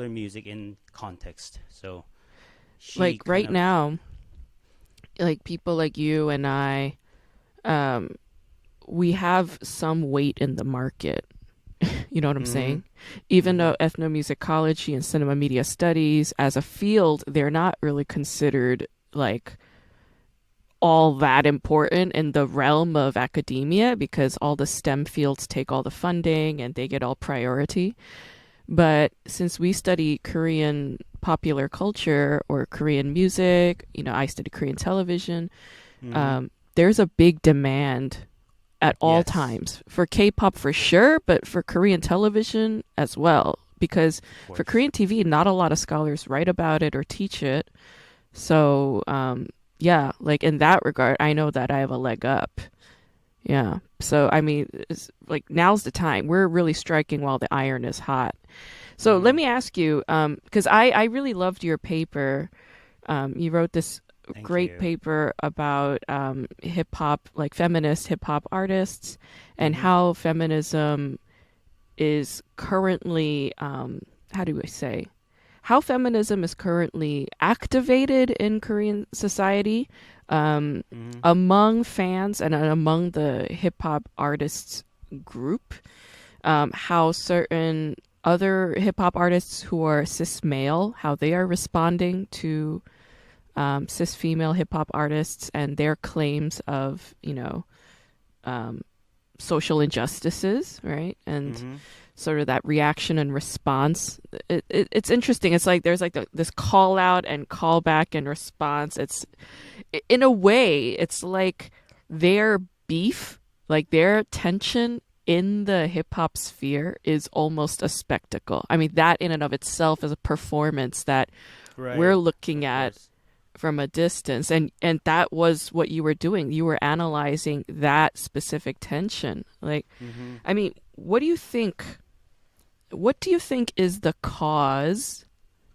music in context. So she Like kind right of. now, like people like you and I, um, we have some weight in the market. You know what I'm Mm-hmm. saying? Even Mm-hmm. though ethnomusicology and cinema media studies as a field, they're not really considered like all that important in the realm of academia because all the STEM fields take all the funding and they get all priority. But since we study Korean popular culture or Korean music, I study Korean television, Mm-hmm. there's a big demand at all Yes, times for K-pop for sure, but for Korean television as well. Because of for course. Korean TV, not a lot of scholars write about it or teach it. So, yeah, like in that regard, I know that I have a leg up. Yeah. So, I mean, it's like now's the time. We're really striking while the iron is hot. So let Mm-hmm. me ask you, because I really loved your paper. You wrote this Thank great you. paper about hip hop, like feminist hip hop artists, and Mm-hmm. how feminism is currently, how do I say, how feminism is currently activated in Korean society um, Mm-hmm. among fans and among the hip hop artists group. How certain other hip hop artists who are cis male, how they are responding to cis female hip hop artists and their claims of, um, social injustices, right? And Mm-hmm. sort of that reaction and response. It's interesting. It's like there's like this call out and call back and response. It's in a way, it's like their beef, like their tension in the hip hop sphere is almost a spectacle. I mean, that in and of itself is a performance that we're Right. looking Of at course. from a distance, and that was what you were doing. You were analyzing that specific tension. Like, Mm-hmm. I mean, what do you think is the cause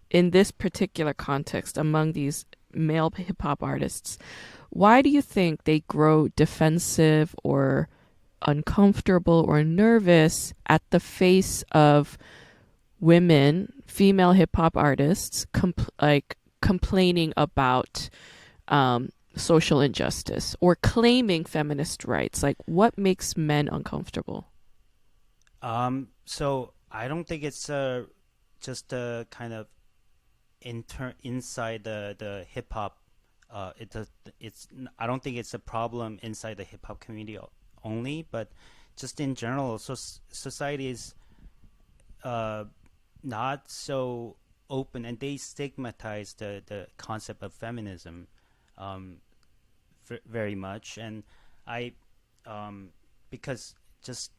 in this particular context among these male hip hop artists? Why do you think they grow defensive or uncomfortable or nervous at the face of women, female hip hop artists, complaining about social injustice or claiming feminist rights? Like, what makes men uncomfortable? So I don't think it's just a kind of inside the hip hop. It does, it's I don't think it's a problem inside the hip hop community only, but just in general. So society is uh, not so open, and they stigmatize the concept of feminism um, very much. And I, because just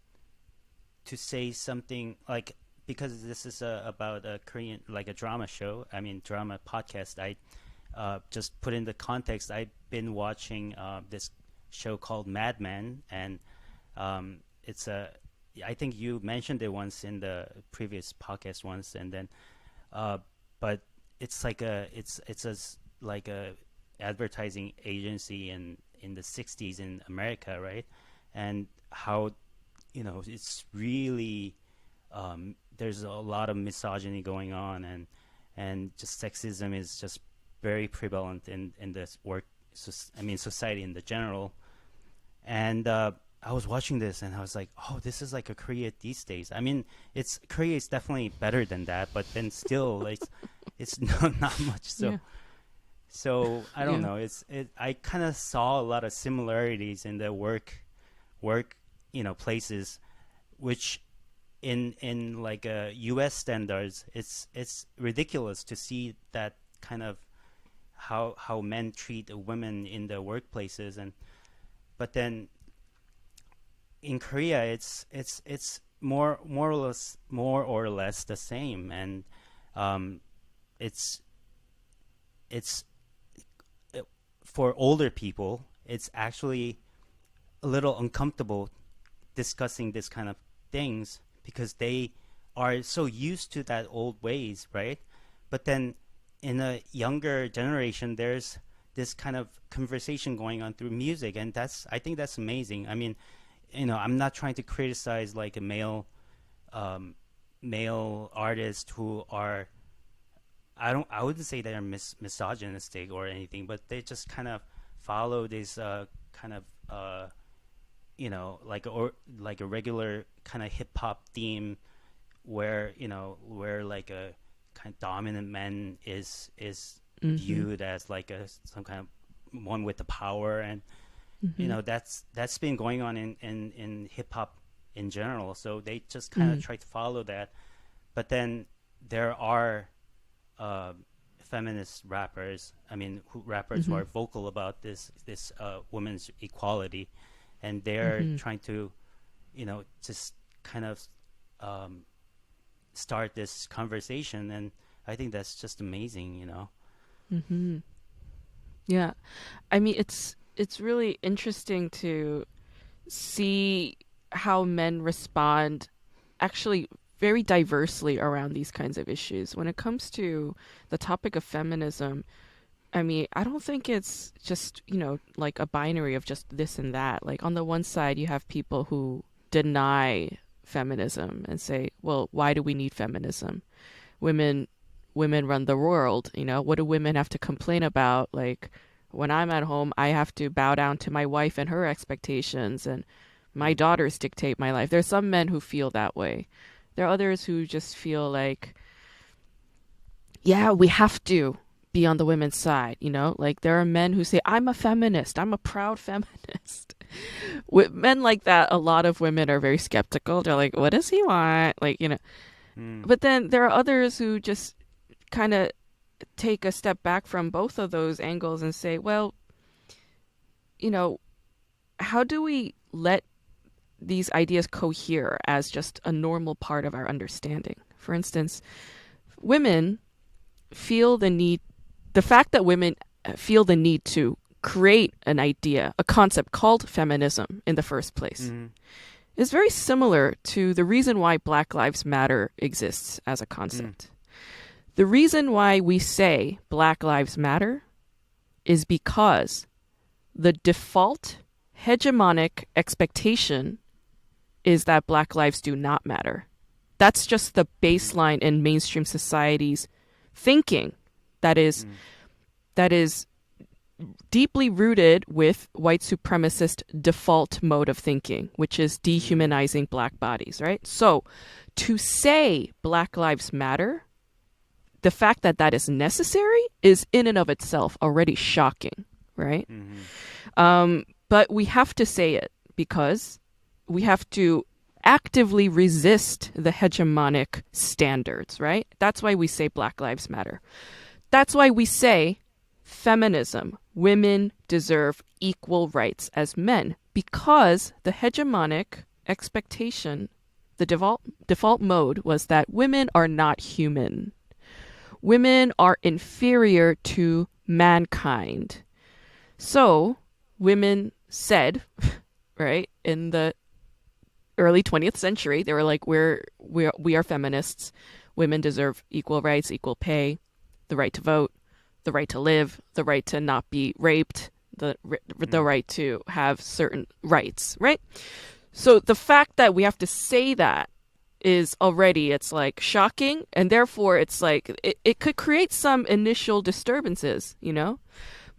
to say something like, because this is about a Korean, like a drama show, I mean drama podcast, I just put in the context. I've been watching this show called Mad Men, and it's a, I think you mentioned it once in the previous podcast once, and then uh, but it's like like a advertising agency in the 60s in America, right? And how it's really there's a lot of misogyny going on, and just sexism is just very prevalent in this work. I mean, society in the general. And I was watching this, and I was like, "Oh, this is like a Korea these days." I mean, it's Korea is definitely better than that, but then still, it's not much. So Yeah, I don't yeah. know. I kind of saw a lot of similarities in the work places, which in like U.S. standards, it's ridiculous to see that kind of how men treat women in the workplaces. And but then in Korea, it's more or less the same. And um, it's it's for older people, it's actually a little uncomfortable discussing this kind of things because they are so used to that old ways, right? But then in a younger generation, there's this kind of conversation going on through music, and I think that's amazing. I mean, I'm not trying to criticize like a male artists who are, I wouldn't say they're misogynistic or anything, but they just kind of follow this kind of like a regular kind of hip hop theme where like a kind of dominant man is viewed as like some kind of one with the power. And that's been going on in hip hop in general, so they just kind of try to follow that. But then there are feminist rappers, rappers who are vocal about this women's equality, and they're trying to just kind of start this conversation. And I think that's just amazing. Yeah. I mean, it's really interesting to see how men respond actually very diversely around these kinds of issues. When it comes to the topic of feminism, I mean, I don't think it's just, like a binary of just this and that. Like on the one side, you have people who deny feminism and say, well, why do we need feminism? Women run the world. What do women have to complain about? Like when I'm at home, I have to bow down to my wife and her expectations, and my daughters dictate my life. There's some men who feel that way. There are others who just feel like, yeah, we have to be on the women's side. Like there are men who say, I'm a feminist, I'm a proud feminist. With men like that, a lot of women are very skeptical. They're like, what does he want? But then there are others who just kind of take a step back from both of those angles and say, well, how do we let these ideas cohere as just a normal part of our understanding? For instance, women feel the fact that women feel the need to create an idea, a concept called feminism in the first place, is very similar to the reason why Black Lives Matter exists as a concept. The reason why we say Black Lives Matter is because the default hegemonic expectation is that Black lives do not matter. That's just the baseline in mainstream society's thinking that is deeply rooted with white supremacist default mode of thinking, which is dehumanizing Black bodies, right? So to say Black Lives Matter, the fact that that is necessary is in and of itself already shocking, right? But we have to say it because we have to actively resist the hegemonic standards, right? That's why we say Black Lives Matter. That's why we say feminism, women deserve equal rights as men, because the hegemonic expectation, the default mode was that women are not human. Women are inferior to mankind. So women said, right, in the early 20th century, they were like, we are feminists. Women deserve equal rights, equal pay, the right to vote, the right to live, the right to not be raped, the right to have certain rights, right? So the fact that we have to say that is already, it's like shocking, and therefore it's like it could create some initial disturbances,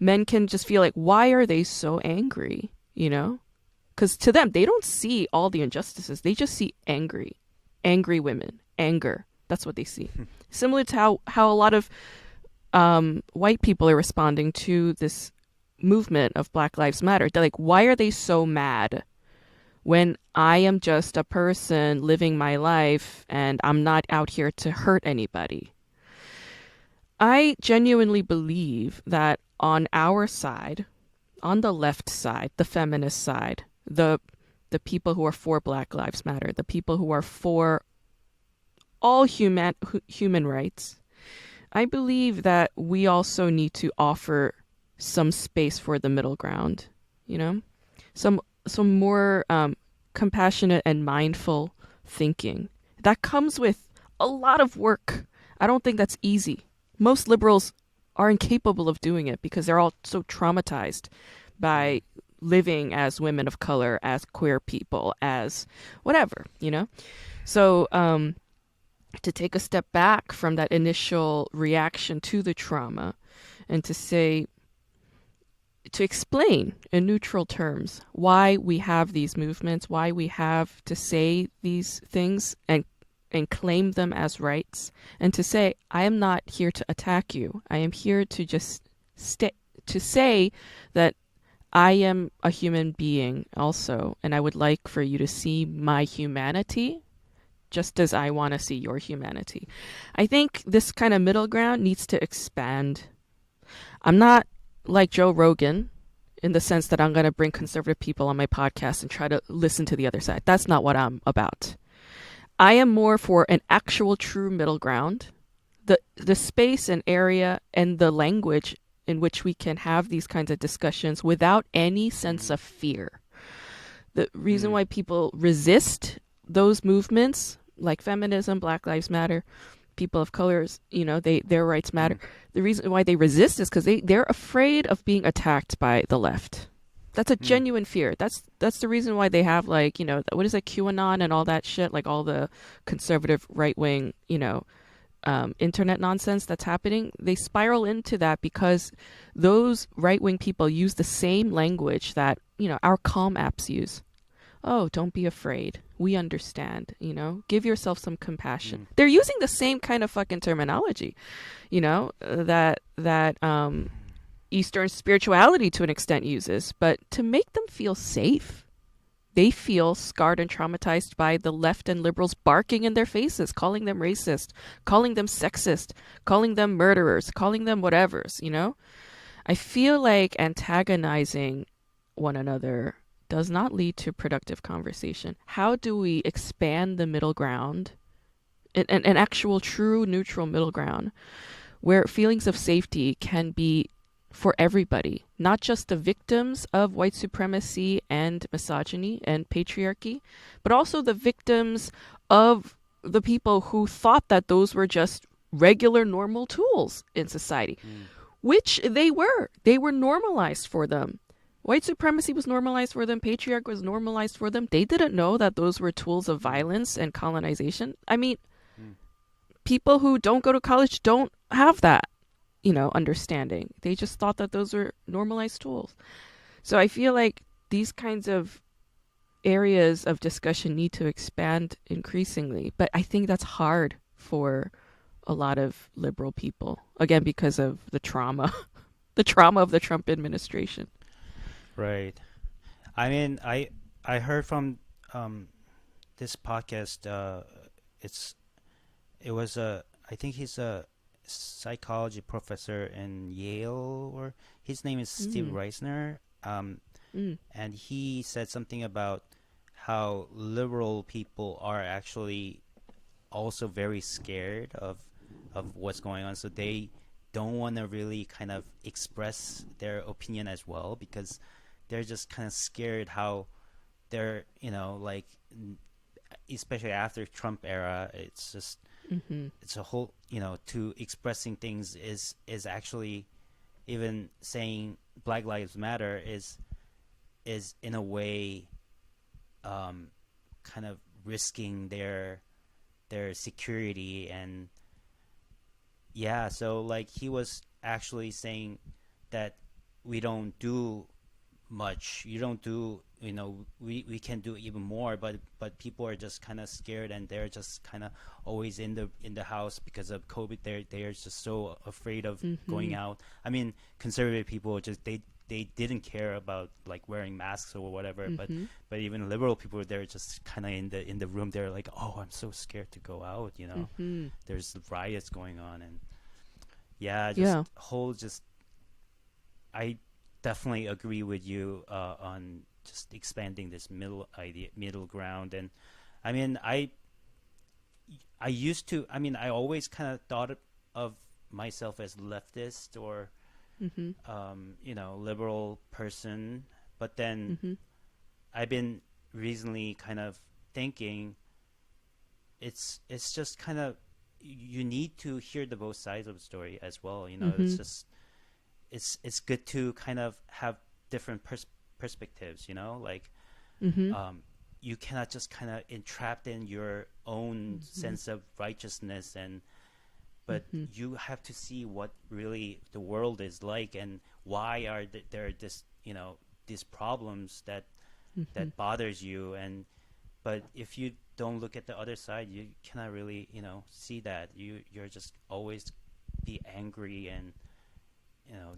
Men can just feel like, why are they so angry, Because to them, they don't see all the injustices. They just see angry women, anger. That's what they see. Similar to how a lot of white people are responding to this movement of Black Lives Matter. They're like, why are they so mad? when I am just a person living my life and I'm not out here to hurt anybody. I genuinely believe that on our side, on the left side, the feminist side, the people who are for Black Lives Matter, the people who are for all human rights, I believe that we also need to offer some space for the middle ground, you know? Some more compassionate and mindful thinking. That comes with a lot of work. I don't think that's easy. Most liberals are incapable of doing it because they're all so traumatized by living as women of color, as queer people, as whatever, you know? So, to take a step back from that initial reaction to the trauma and to say, to explain in neutral terms why we have these movements, why we have to say these things and claim them as rights, and to say, I am not here to attack you. I am here to just to say that I am a human being also, and I would like for you to see my humanity just as I want to see your humanity. I think this kind of middle ground needs to expand. I'm not like Joe Rogan in the sense that I'm going to bring conservative people on my podcast and try to listen to the other side. That's not what I'm about. I am more for an actual true middle ground, the space and area and the language in which we can have these kinds of discussions without any sense of fear. The reason why people resist those movements like feminism, Black Lives Matter, people of colors, their rights matter. The reason why they resist is because they're afraid of being attacked by the left. That's a genuine fear. That's the reason why they have what is it, QAnon and all that shit, like all the conservative right wing, internet nonsense that's happening. They spiral into that because those right wing people use the same language that our calm apps use. Oh, don't be afraid. We understand, give yourself some compassion. They're using the same kind of fucking terminology, that Eastern spirituality to an extent uses, but to make them feel safe. They feel scarred and traumatized by the left and liberals barking in their faces, calling them racist, calling them sexist, calling them murderers, calling them whatevers, I feel like antagonizing one another does not lead to productive conversation. How do we expand the middle ground, an actual true neutral middle ground, where feelings of safety can be for everybody, not just the victims of white supremacy and misogyny and patriarchy, but also the victims of the people who thought that those were just regular normal tools in society, which they were. They were normalized for them. White supremacy was normalized for them. Patriarchy was normalized for them. They didn't know that those were tools of violence and colonization. I mean, people who don't go to college don't have that, understanding. They just thought that those were normalized tools. So I feel like these kinds of areas of discussion need to expand increasingly. But I think that's hard for a lot of liberal people, again, because of the trauma, the trauma of the Trump administration. Right. I mean, I heard from this podcast. I think he's a psychology professor in Yale, or his name is Steve Reisner. And he said something about how liberal people are actually also very scared of what's going on, so they don't want to really kind of express their opinion as well, because they're just kind of scared how they're, like, especially after Trump era, it's just, it's a whole, to expressing things is actually, even saying Black Lives Matter is in a way, kind of risking their security. And yeah, so like he was actually saying that we don't do much, we can do even more, but people are just kind of scared, and they're just kind of always in the house because of COVID. They're just so afraid of going out. I mean, conservative people just they didn't care about like wearing masks or whatever. Mm-hmm. But even liberal people, they're just kind of in the room. They're like, oh, I'm so scared to go out. You know, Mm-hmm. there's riots going on, and yeah, just Yeah. whole just I definitely agree with you on just expanding this middle ground. And I mean, I used to. I mean, I always kind of thought of myself as leftist or Mm-hmm. liberal person. But then Mm-hmm. I've been recently kind of thinking it's just kind of you need to hear the both sides of the story as well. It's Mm-hmm. just it's good to kind of have different perspectives. Like Mm-hmm. um, you cannot just kind of entrapped in your own Mm-hmm. sense of righteousness, and but Mm-hmm. you have to see what really the world is like and why are there this these problems Mm-hmm. that bothers you. And but if you don't look at the other side, you cannot really see that. You're just always be angry, and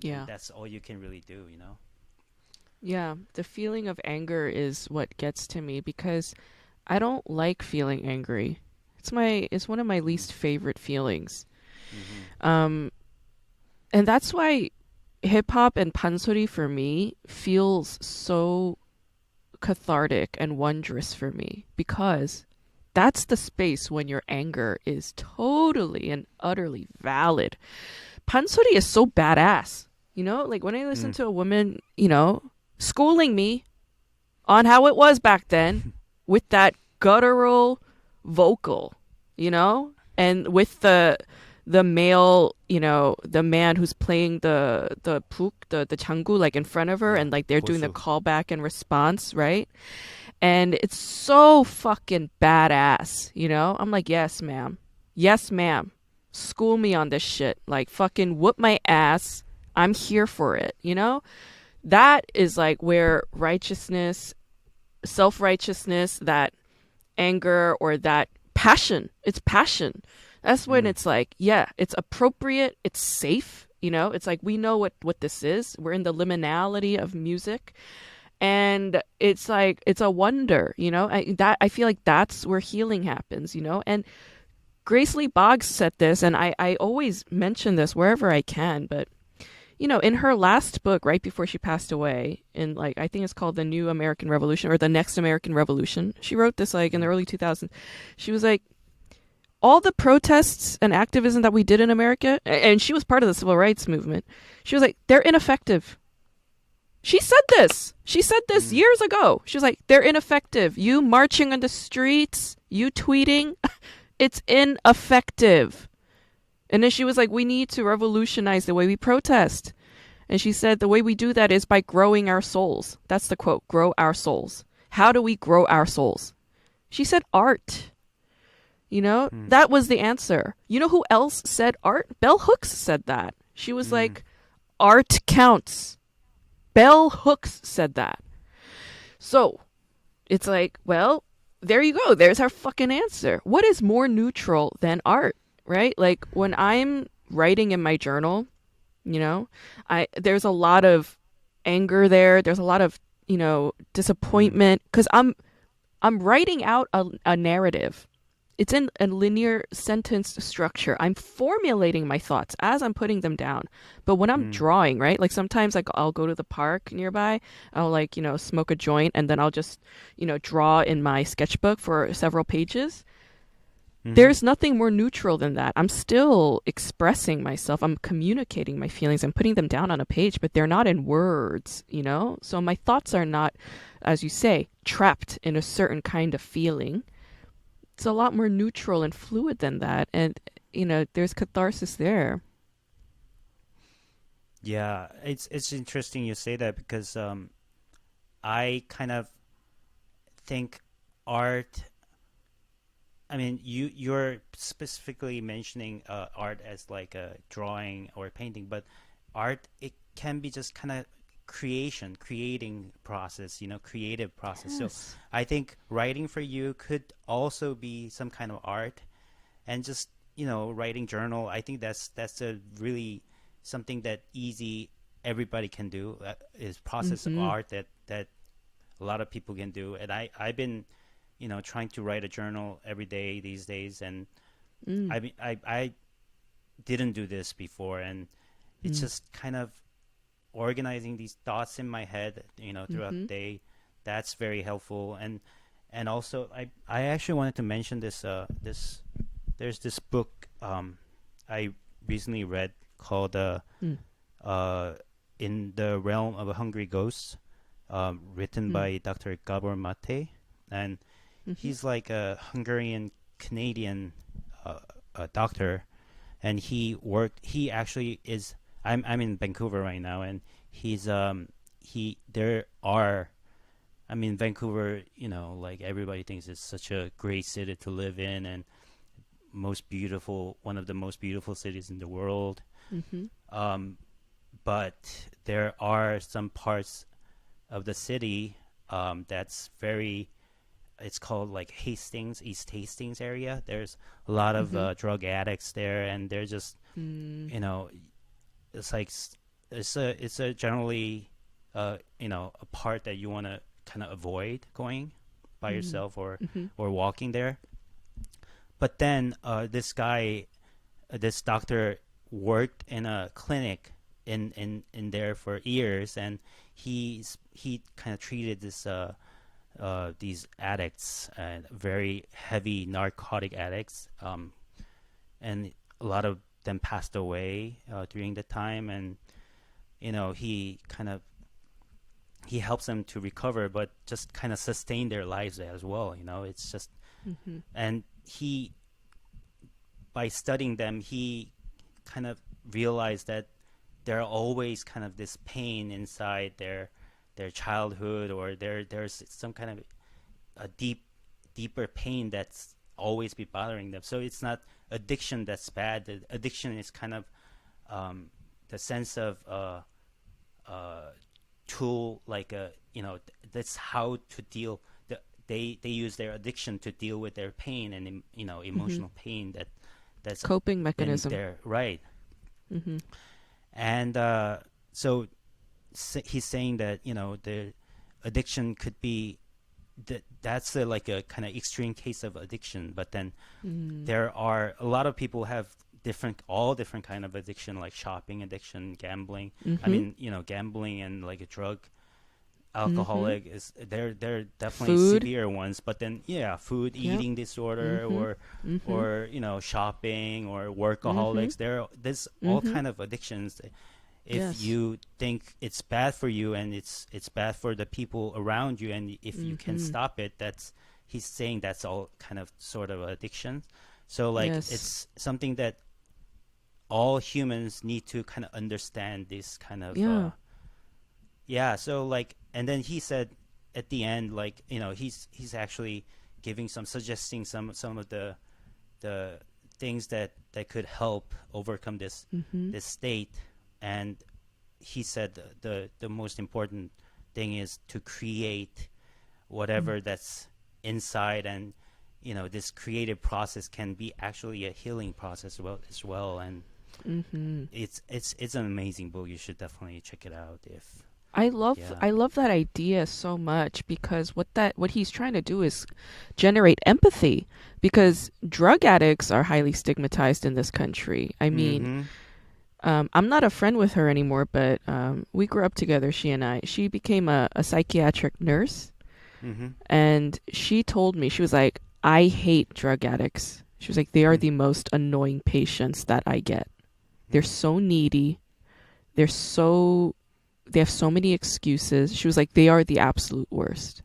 Yeah. that's all you can really do. Yeah. The feeling of anger is what gets to me because I don't like feeling angry. It's one of my mm. least favorite feelings. Mm-hmm. Um, and that's why hip hop and pansori for me feels so cathartic and wondrous for me because that's the space when your anger is totally and utterly valid. Pansori is so badass. Like when I listen Mm. to a woman, schooling me on how it was back then with that guttural vocal, and with the male, the man who's playing the puk, the changu, like in front of her, Yeah, and like they're doing the Boshu. callback and response, right? And it's so fucking badass, I'm like, yes, ma'am. Yes, ma'am. School me on this shit. Like, fucking whoop my ass. I'm here for it. That is like where righteousness, self righteousness, that anger, or that passion, it's passion. That's when Mm. it's like, yeah, it's appropriate, it's safe. It's like we know what this is. We're in the liminality of music, and it's like it's a wonder. I feel like that's where healing happens. And Grace Lee Boggs said this, and I always mention this wherever I can, but in her last book, right before she passed away, in like I think it's called The New American Revolution or The Next American Revolution, she wrote this like in the Mm. early 2000s. She was like, all the protests and activism that we did in America, and she was part of the civil rights movement. She was like, they're ineffective. She said this. She said this Mm. years ago. She was like, they're ineffective. You marching on the streets, you tweeting, it's ineffective. And then she was like, we need to revolutionize the way we protest. And she said, the way we do that is by growing our souls. That's the quote, grow our souls. How do we grow our souls? She said, art. Mm. That was the answer. You know who else said art? Bell Hooks said that. She was Mm. like, art counts. Bell Hooks said that. So it's like, well, there you go. There's our fucking answer. What is more neutral than art, right? Like when I'm writing in my journal, there's a lot of anger there. There's a lot of, Mm. disappointment because I'm writing out a narrative. It's in a linear sentence structure. I'm formulating my thoughts as I'm putting them down. But when I'm Mm. drawing, right? Like sometimes like I'll go to the park nearby, I'll like, smoke a joint and then I'll just, draw in my sketchbook for several pages. Mm-hmm. There's nothing more neutral than that. I'm still expressing myself. I'm communicating my feelings. I'm putting them down on a page, but they're not in words. So my thoughts are not, as you say, trapped in a certain kind of feeling. It's a lot more neutral and fluid than that. And, there's catharsis there. Yeah, it's interesting you say that because I kind of think art. I mean, you're specifically mentioning art as like a drawing or painting, but art it can be just kind of creating process, creative process. So Yes. I think writing for you could also be some kind of art, and just writing journal. I think that's a really something that easy everybody can do. Is process of art that a lot of people can do. And I've been, trying to write a journal every day these days, and Mm. I didn't do this before, and it's Mm. just kind of organizing these thoughts in my head, throughout the Mm-hmm. day. That's very helpful. And also I actually wanted to mention this there's this book I recently read called Mm. uh In the Realm of a Hungry Ghost, written Mm. by Dr. Gabor Mate, and Mm-hmm. he's like a Hungarian Canadian doctor, and he actually is. I'm in Vancouver right now, and he's he there are I mean, Vancouver, like everybody thinks it's such a great city to live in, and one of the most beautiful cities in the world. Mm-hmm. Um, but there are some parts of the city that's very, it's called like Hastings, East Hastings area. There's a lot of Mm-hmm. drug addicts there, and they're just, Mm. you know, it's like it's a generally, a part that you want to kind of avoid going by Mm. yourself Mm-hmm. or walking there. But then this doctor worked in a clinic in there for years, and he kind of treated these addicts, very heavy narcotic addicts, and a lot of them passed away during the time, and he helps them to recover, but just kind of sustain their lives as well. It's just, Mm-hmm. and he, by studying them, he kind of realized that there are always kind of this pain inside their childhood, or there's some kind of a deeper pain that's always be bothering them. So it's not addiction that's bad. The addiction is kind of the sense of tool, like that's how to deal. They use their addiction to deal with their pain and Mm-hmm. emotional pain that's Coping been mechanism. there, right? Mm-hmm. And so he's saying that the addiction could be that's like a kind of extreme case of addiction, but then Mm. there are a lot of people have all different kind of addiction, like shopping addiction, gambling. I Mm-hmm. mean, gambling and like a drug Mm-hmm. alcoholic is they're definitely Food. severe ones. But then, yeah, food, Yep. eating disorder, Mm-hmm. Mm-hmm. or shopping, or Mm-hmm. workaholics. There's all Mm-hmm. kind of addictions. If Yes. you think it's bad for you, and it's bad for the people around you, and if you can Mm-hmm. stop it, he's saying that's all kind of sort of addiction. So like Yes. it's something that all humans need to kind of understand, this kind of Yeah. yeah. So like, and then he said at the end, like, he's actually suggesting some of the things that could help overcome Mm-hmm. this state. And he said the most important thing is to create Mm. whatever that's inside, and this creative process can be actually a healing process as well. And Mm-hmm. it's an amazing book. You should definitely check it out. If I love Yeah. I love that idea so much because what he's trying to do is generate empathy because drug addicts are highly stigmatized in this country. I mean, Mm-hmm. I'm not a friend with her anymore, but we grew up together, she and I. She became a psychiatric nurse, Mm-hmm. and she told me, she was like, I hate drug addicts. She was like, they are the most annoying patients that I get. They're Mm-hmm. so needy. They're so they have so many excuses. She was like, they are the absolute worst.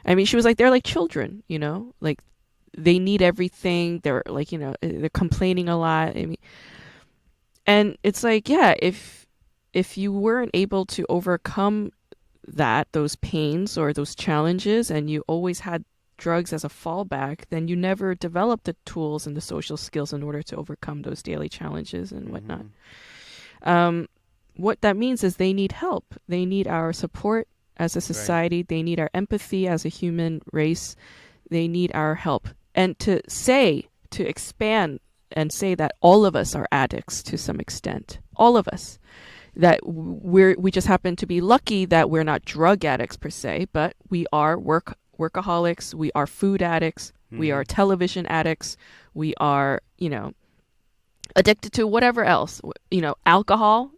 I mean, she was like, they're like children, like they need everything. They're like, they're complaining a lot. I mean, and it's like, yeah, if you weren't able to overcome those pains or those challenges, and you always had drugs as a fallback, then you never developed the tools and the social skills in order to overcome those daily challenges and whatnot. Mm-hmm. Um, what that means is they need help. They need our support as a Right. society. They need our empathy as a human race. They need our help. And to expand and say that all of us are addicts to some extent. All of us. that we just happen to be lucky that we're not drug addicts per se, but we are workaholics, we are food addicts, we are Mm-hmm. television addicts, we are, addicted to whatever else, alcohol,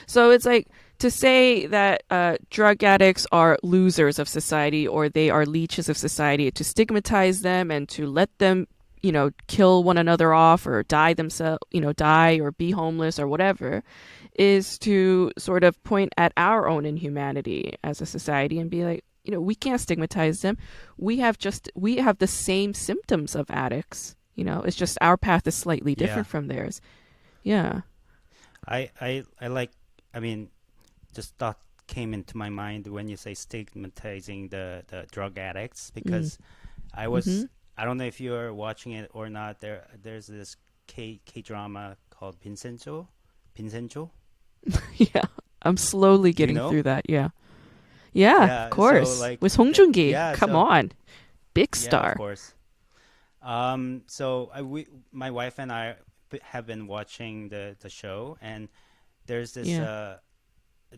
so it's like to say that drug addicts are losers of society or they are leeches of society, to stigmatize them and to let them kill one another off or die themselves, die or be homeless or whatever, is to sort of point at our own inhumanity as a society and be like, we can't stigmatize them. We have the same symptoms of addicts. It's just our path is slightly Yeah. different from theirs. Yeah. I like. I mean, just thought came into my mind when you say stigmatizing the drug addicts, Mm. because I Mm-hmm. was. I don't know if you're watching it or not. There's this K drama called Vincenzo. Yeah. I'm slowly Do you getting know? through that. Yeah. Yeah, of Yeah. So course. like With Song the Joong-ki. yeah. Come So on. Big yeah, of star. course. So my wife and I have been watching the show, and there's this Yeah. uh,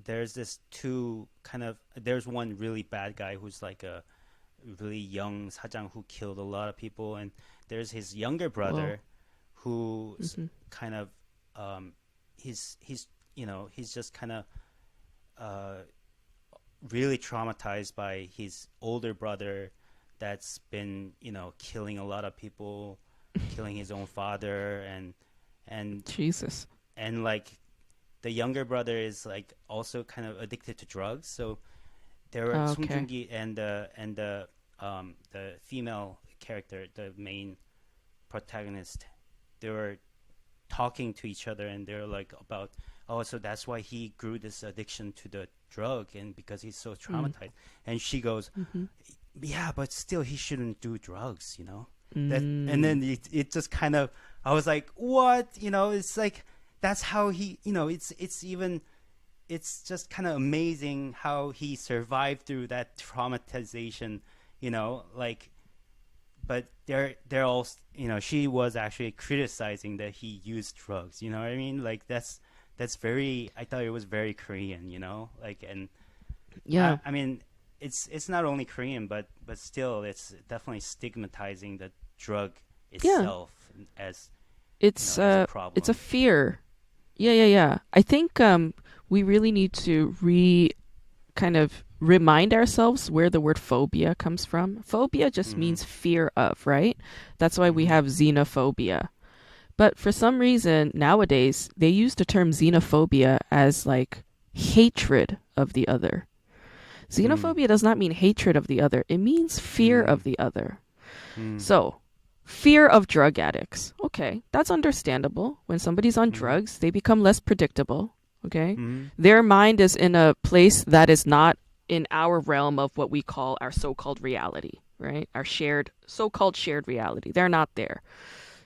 there's this two kind of there's one really bad guy who's like a really young sajang who killed a lot of people, and there's his younger Whoa. brother who's Mm-hmm. kind of he's he's just kind of uh, really traumatized by his older brother that's been killing a lot of people, killing his own father, and Jesus. and like the younger brother is like also kind of addicted to drugs. So there were Oh, Sung okay. Joong-ki and the female character, the main protagonist. They were talking to each other, and they're like about, oh, so that's why he grew this addiction to the drug, and because he's so Mm. traumatized. And she goes, Mm-hmm. yeah, but still he shouldn't do drugs. That, and Mm. then it just kind of, I was like, what? It's like that's how he, it's just kind of amazing how he survived through that traumatization, like, but they're all, she was actually criticizing that he used drugs. You know what I mean? Like that's very, I thought it was very Korean, like, and Yeah. I mean, it's not only Korean, but still, it's definitely stigmatizing the drug Yeah. itself as It's as a it's a problem. fear. Yeah, yeah, yeah. I think we really need to kind of remind ourselves where the word phobia comes from. Phobia just Mm-hmm. means fear of, right? That's why we Mm-hmm. have xenophobia. But for some reason nowadays they use the term xenophobia as like hatred of the other. Mm. Xenophobia does not mean hatred of the other. It means fear Mm. of the other. Mm. So, fear of drug addicts. Okay, that's understandable. When somebody's on Mm. drugs, they become less predictable. Okay, Mm. their mind is in a place that is not in our realm of what we call our so-called reality, right? Our shared, so-called shared reality. They're not there.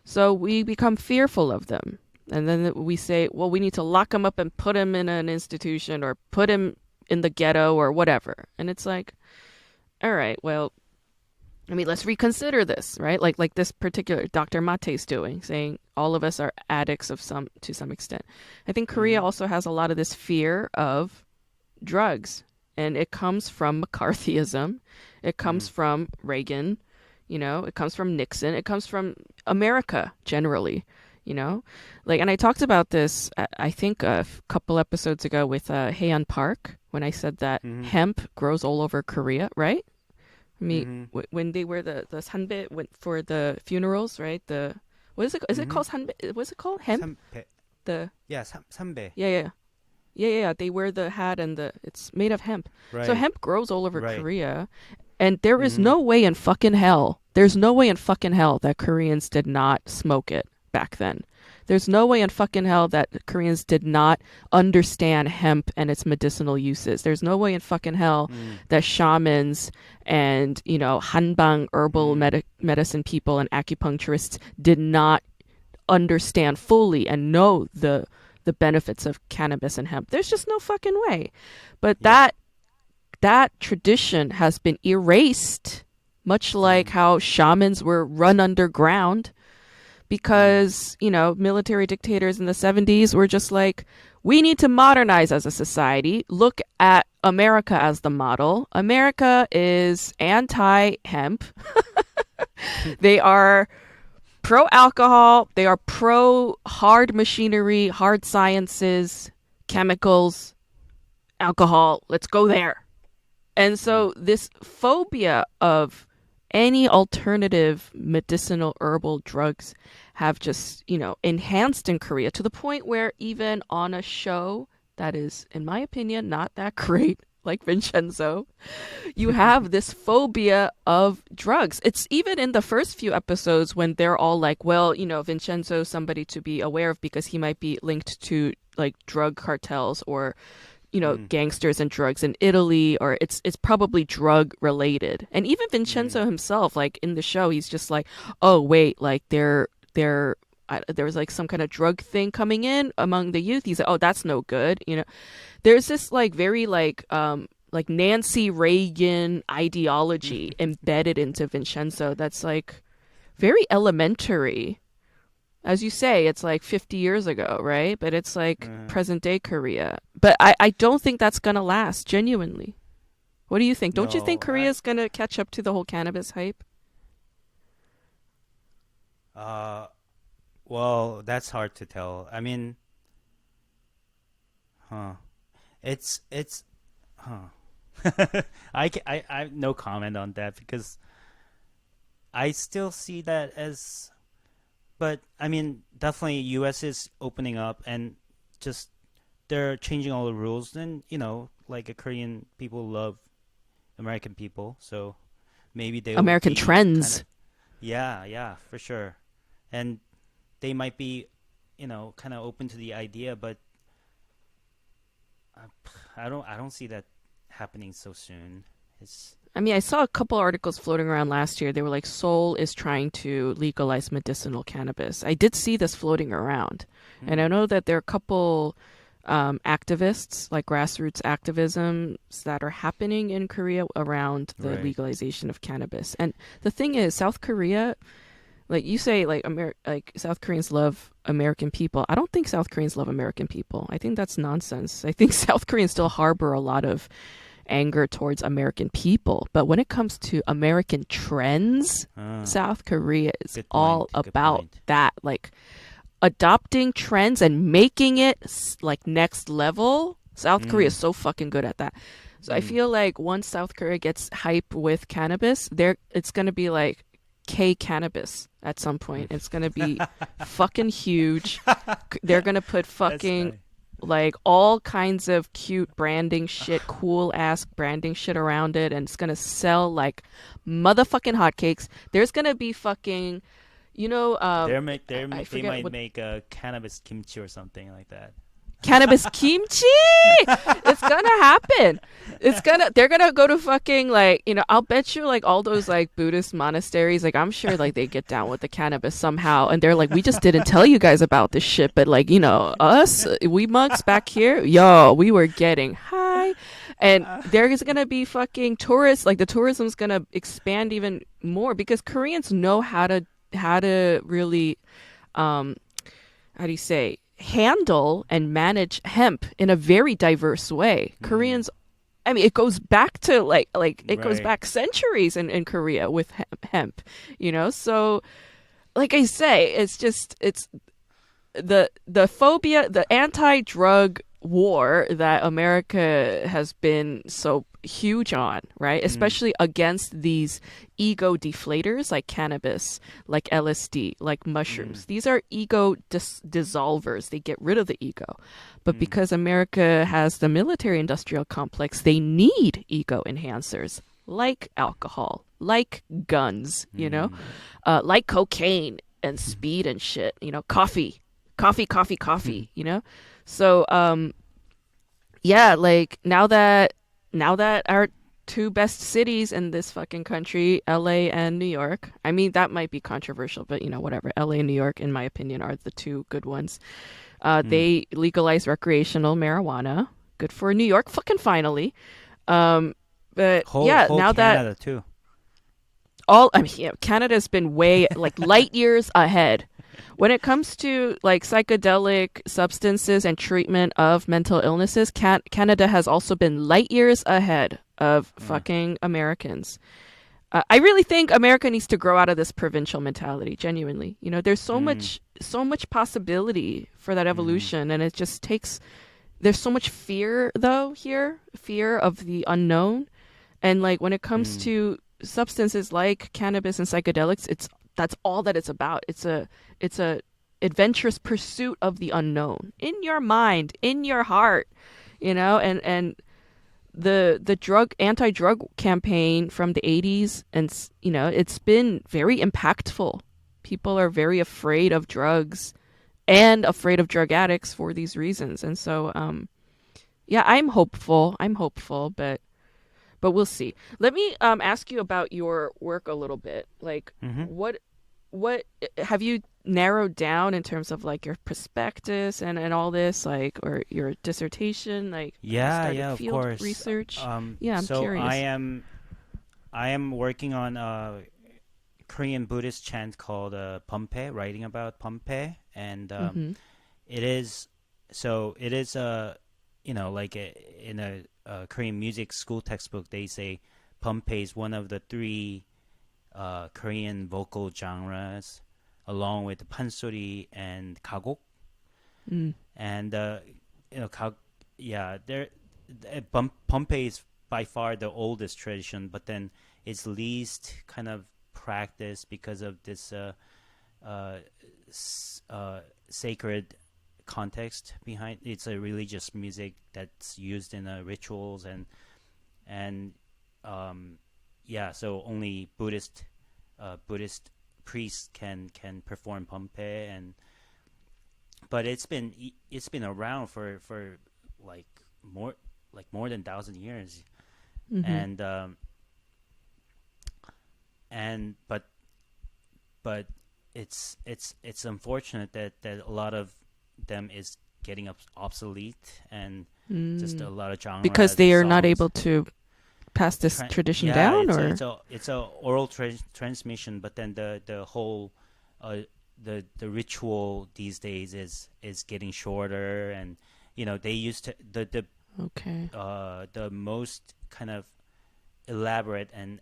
So we become fearful of them. And then we say, well, we need to lock him up and put him in an institution or put him in the ghetto or whatever. And it's like, all right, well, I mean, let's reconsider this, right? Like this particular Dr. Mate's doing, saying all of us are addicts of some to some extent. I think Korea Mm. also has a lot of this fear of drugs, and it comes from McCarthyism, it comes Mm. from Reagan, it comes from Nixon, it comes from America generally, you know, and I talked about this, I think a couple episodes ago with Haeyeon Park when I said that Mm. hemp grows all over Korea, right? I mean, Mm. when they wear the sanbe for the funerals, right? The what is it? Is it Mm. called sanbe? What's it called? Hemp? 삼배. The Yeah, 삼배. yeah, yeah, yeah, yeah, yeah. They wear the hat and it's made of hemp. So Right. hemp grows all over Right. Korea, and there is Mm. no way in fucking hell. There's no way in fucking hell that Koreans did not smoke it back then. There's no way in fucking hell that Koreans did not understand hemp and its medicinal uses. There's no way in fucking hell Mm. that shamans and, hanbang herbal Mm. medicine people and acupuncturists did not understand fully and know the benefits of cannabis and hemp. There's just no fucking way. But Yeah. that tradition has been erased, much like Mm. how shamans were run underground because, military dictators in the 70s were just like, we need to modernize as a society. Look at America as the model. America is anti-hemp. They are pro-alcohol. They are pro-hard machinery, hard sciences, chemicals, alcohol. Let's go there. And so this phobia of any alternative medicinal herbal drugs have just, enhanced in Korea to the point where even on a show that is, in my opinion, not that great, like Vincenzo, you have this phobia of drugs. It's even in the first few episodes when they're all like, well, Vincenzo's somebody to be aware of because he might be linked to like drug cartels or gangsters and drugs in Italy, or it's probably drug related. And even Vincenzo himself, like in the show, he's just like, oh wait, like there was like some kind of drug thing coming in among the youth. He's like, oh, that's no good. There's this like very like Nancy Reagan ideology embedded into Vincenzo that's like very elementary. As you say, it's like 50 years ago, right? But it's like present day Korea. But I don't think that's going to last, genuinely. What do you think? Don't you think Korea's going to catch up to the whole cannabis hype? Well, that's hard to tell. I mean, it's I have no comment on that because I still see that as. But I mean, definitely, U.S. is opening up and just they're changing all the rules. And like a Korean people love American people, so maybe they American trends. Yeah, for sure. And they might be, kind of open to the idea, but I don't see that happening so soon. I saw a couple articles floating around last year. They were like, Seoul is trying to legalize medicinal cannabis. I did see this floating around. And I know that there are a couple activists, like grassroots activisms that are happening in Korea around the legalization of cannabis. And the thing is, South Korea, like you say, like South Koreans love American people. I don't think South Koreans love American people. I think that's nonsense. I think South Koreans still harbor a lot of anger towards American people. But when it comes to American trends, South Korea is all about that. Like adopting trends and making it like next level. South Korea is so fucking good at that. So I feel like once South Korea gets hype with cannabis, it's going to be like K-cannabis at some point. It's going to be fucking huge. They're going to put fucking like all kinds of cute branding shit, cool ass branding shit around it, and it's gonna sell like motherfucking hotcakes. There's gonna be fucking, they might make a cannabis kimchi or something like that. Cannabis kimchi. It's gonna happen. They're gonna go to fucking like, I'll bet you like all those like Buddhist monasteries, like I'm sure like they get down with the cannabis somehow, and they're like, we just didn't tell you guys about this shit, but like, us, we monks back here, yo, we were getting high. And there's gonna be fucking tourists, like the tourism's gonna expand even more because Koreans know how to really how do you say, handle and manage hemp in a very diverse way. Koreans, it goes back to goes back centuries in Korea with hemp, so like I say, it's the phobia, the anti-drug war that America has been so huge on, right? Especially against these ego deflators like cannabis, like LSD, like mushrooms. These are ego dissolvers. They get rid of the ego. But because America has the military industrial complex, they need ego enhancers like alcohol, like guns, like cocaine and speed and shit, coffee, So, yeah, like now that our two best cities in this fucking country, LA and New York, that might be controversial, but whatever. LA and New York, in my opinion, are the two good ones. They legalized recreational marijuana. Good for New York, fucking finally. But whole now Canada that too. Canada's been way like light years ahead. When it comes to like psychedelic substances and treatment of mental illnesses, Canada has also been light years ahead of Mm, fucking Americans. I really think America needs to grow out of this provincial mentality. Genuinely, there's mm, so much possibility for that mm, evolution, and it just takes. There's so much fear though here, fear of the unknown, and like when it comes mm, to substances like cannabis and psychedelics, that's all that it's about. It's a adventurous pursuit of the unknown in your mind, in your heart, and the drug anti-drug campaign from the 80s, and it's been very impactful. People are very afraid of drugs and afraid of drug addicts for these reasons. And so yeah, I'm hopeful, but we'll see. Let me ask you about your work a little bit. Like, mm-hmm. what have you narrowed down in terms of like your prospectus and all this, like, or your dissertation? Like, have you Yeah, started yeah, of field course. research? Yeah, I'm So curious. I am working on a Korean Buddhist chant called Pumpe, writing about Pumpe, and Mm-hmm. it is it is like in a Korean music school textbook they say Pumpe is one of the three Korean vocal genres, along with pansori and kagok. Mm. And kag yeah, Pumpe is by far the oldest tradition, but then it's least kind of practiced because of this uh, sacred context behind. It's a religious music that's used in rituals, and um, yeah, so only Buddhist priests can perform pumpe. And but it's been around for like more more than 1,000 years. Mm-hmm. and and but it's unfortunate that a lot of them is getting obsolete, and just a Mm. lot of Because genres of they are not songs. able to pass this tradition Yeah, down, or it's a oral transmission, but then the whole uh the ritual these days is getting shorter. And they used to okay. the most kind of elaborate and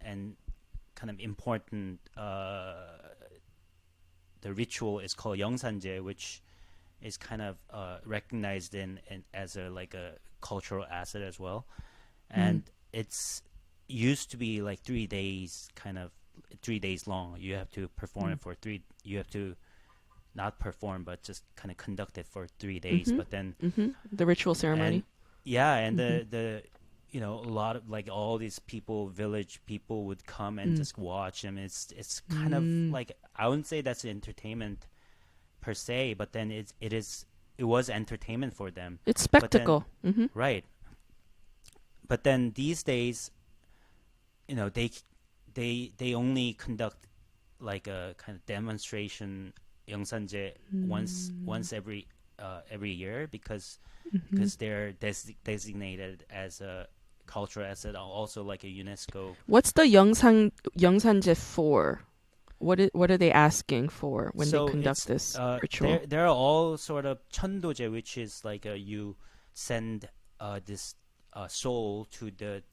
kind of important the ritual is called Yeongsanje, which is kind of recognized in as a like a cultural asset as well. Mm. And it's used to be like 3 days, kind of 3 days long. You have to perform Mm. it for three. You have to not perform, but just kind of conduct it for 3 days. Mm-hmm. But then Mm-hmm. The ritual and ceremony. yeah, and Mm-hmm. the a lot of like all these people, village people, would come and Mm. just watch them. It's kind of Mm. like, I wouldn't say that's entertainment per se, but then it was entertainment for them. It's But then spectacle. Mm-hmm. right, but then these days, you know, they only conduct like a kind of demonstration 영산제 Mm. once every year, Mm-hmm. they're designated as a cultural asset, also like a UNESCO. What's the Yeongsanje for? What are they asking for when they So conduct it's this ritual? there are all sort of 천도제, which is like you send this soul to the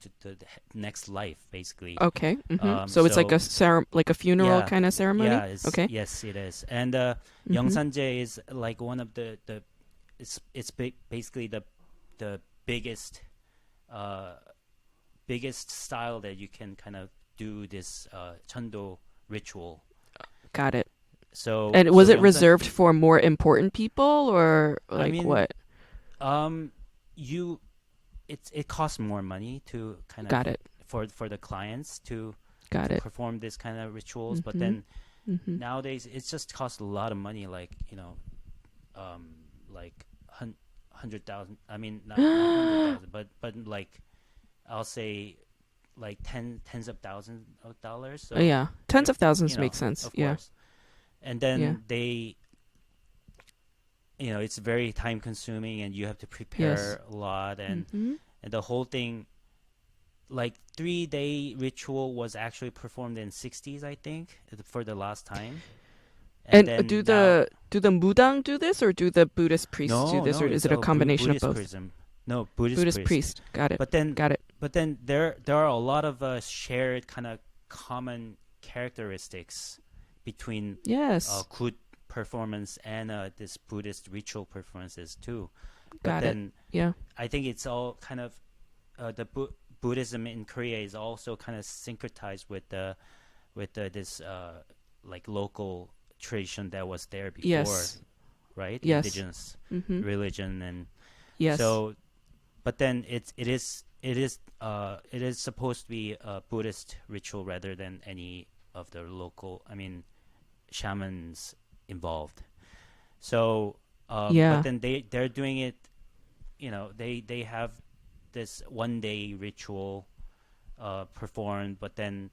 next life, basically. Okay. Mm-hmm. So it's like So like a funeral yeah, kind of ceremony. Okay. yes, it is. And Mm-hmm. Yeongsanje is like one of the it's basically the biggest uh, biggest style that you can kind of do this chando ritual. Got it. So And was it Yeongsan, reserved for more important people, or I like mean, what? um, you it costs more money to kind of Got it. for the clients Got to it. perform this kind of rituals. But Mm-hmm. then Mm-hmm. nowadays it just costs a lot of money, like like 100,000. I mean, not 100,000, but like, I'll say like tens of thousands of dollars. So Yeah. Tens if of thousands makes sense. of Yeah. course. And Yeah. then it's very time consuming, and you have to Yes. prepare a lot. Mm-hmm. And the whole thing, like 3 day ritual was actually performed in 60s, I think, for the last time. And And then now, do the Mudang do this, or do the Buddhist priests do no, this, no, or is it's it a a combination of Buddhist both? prism. No, Buddhist Buddhist priest. priest. Got it. But then, Got it. there are a lot of shared kind of common characteristics between Yes. good performance and this Buddhist ritual performances too. But Got it. then Yeah. I think it's all kind of Buddhism in Korea is also kind of syncretized with this like local tradition that was there before, Yes. right? Yes. Indigenous Mm-hmm. religion. And Yes. so, but then it is supposed to be a Buddhist ritual rather than any of the local, I mean, shamans involved. So, but Yeah. then they're doing it. They have this 1 day ritual performed, but then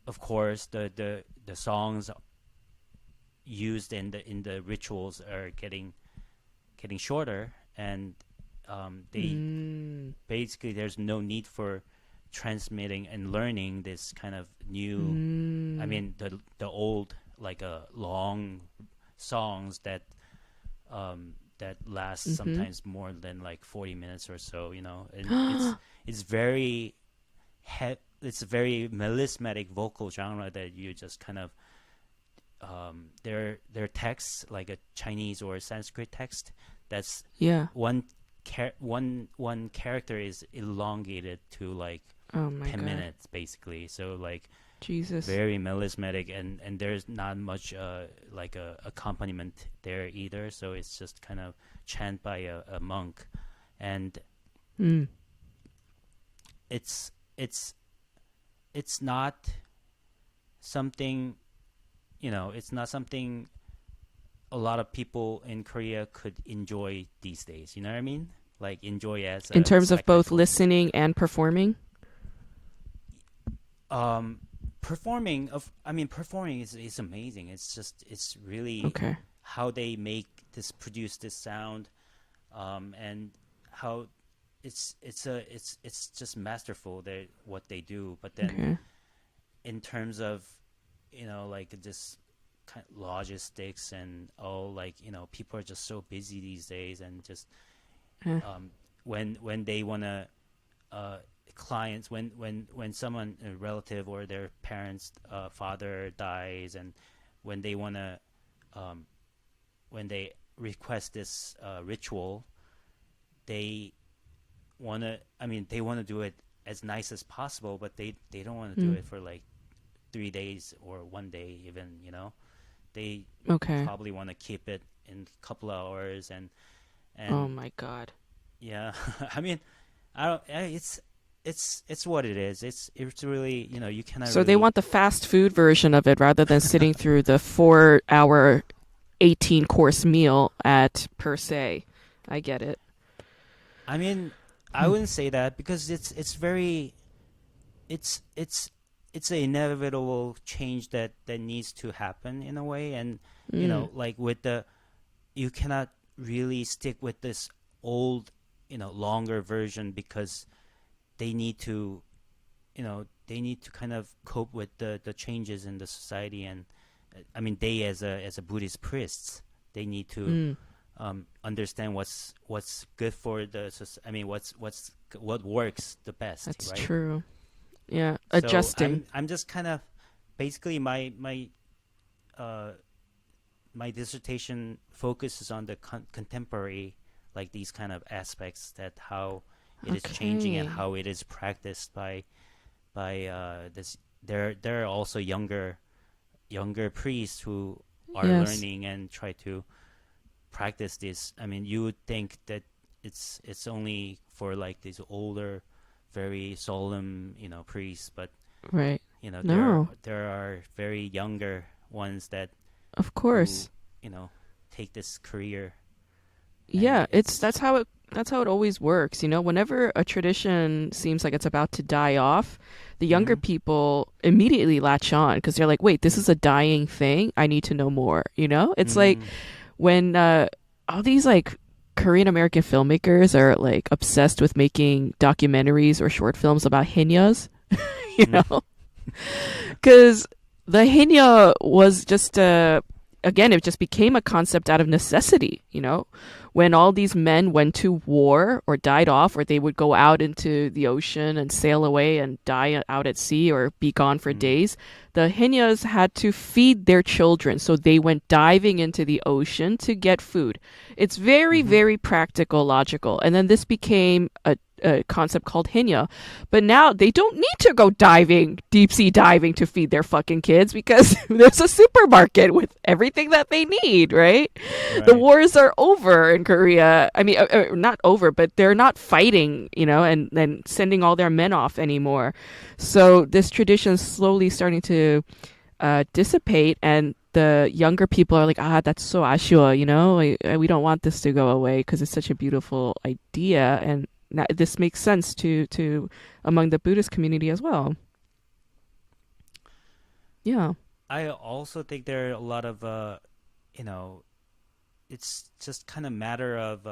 of course the songs used in the rituals are getting shorter, and they Mm. basically there's no need for transmitting and learning this kind of new, I Mm. mean, the old like long songs that lasts Mm-hmm. sometimes more than like 40 minutes or so, and it's very it's a very melismatic vocal genre that you just kind of their texts like a Chinese or Sanskrit text that's Yeah. one character is elongated to like Oh my 10 God. minutes basically, so like Jesus. very melismatic, and there's not much like a accompaniment there either, so it's just kind of chant by a monk. And Mm. it's it's it's not something, it's not something a lot of people in Korea could enjoy these days, you know what I mean, like enjoy as In a terms of both spectacle. listening and performing. Performing is amazing. It's really Okay. how they produce this sound, and how it's just masterful, what they do. But then Okay. in terms of like this kind of logistics and all, like people are just so busy these days, and just Eh. when they want to clients, when someone, a relative or their parents father dies, and when they want to when they request this ritual, they they want to do it as nice as possible, but they don't want to do Mm. it for like 3 days or 1 day even, they Okay. probably want to keep it in a couple of hours. and Oh and my God. yeah. I mean, I don't it's what it is. It's really, you cannot So they really. want the fast food version of it rather than sitting through the 4 hour, 18 course meal at per se. I get it. I mean, I wouldn't say that, because it's very it's an inevitable change that needs to happen in a way. And Mm. like you cannot really stick with this old, longer version, because they need to kind of cope with the changes in the society. And I mean, they as a Buddhist priests, they need to Mm. understand what's good for I mean, what works the best, That's right? true. Yeah. So Adjusting. I'm just kind of basically uh my dissertation focuses on the contemporary, like these kind of aspects, that how it is changing and Okay. how it is practiced by this. There are also younger priests who are Yes. learning and try to practice this. I mean, you would think that it's only for like these older, very solemn, priests, but Right. there No. there are very younger ones that Of who course. take this career, and Yeah, that's how it always works. Whenever a tradition seems like it's about to die off, the younger Mhm. people immediately latch on because they're like, "Wait, this is a dying thing. I need to know more." It's like Mm. when all these like Korean American filmmakers are like obsessed with making documentaries or short films about hinyas, you Mm. know? Cuz the hinya was just again, it just became a concept out of necessity, you know? When all these men went to war or died off, or they would go out into the ocean and sail away and die out at sea or be gone for Mm. days, the Hinyas had to feed their children. So they went diving into the ocean to get food. It's very, Mm-hmm. very practical, logical. And then this became a concept called Hinya. But now they don't need to go diving, deep sea diving to feed their fucking kids because there's a supermarket with everything that they need, right? The Right. wars are over in Korea. I mean, not over, but they're not fighting, you know, and sending all their men off anymore. So this tradition is slowly starting to dissipate, and the younger people are like, that's so ashua, you know, we don't want this to go away because it's such a beautiful idea, and this makes sense to among the Buddhist community as well. Yeah. I also think there are a lot of you know, it's just kind of matter of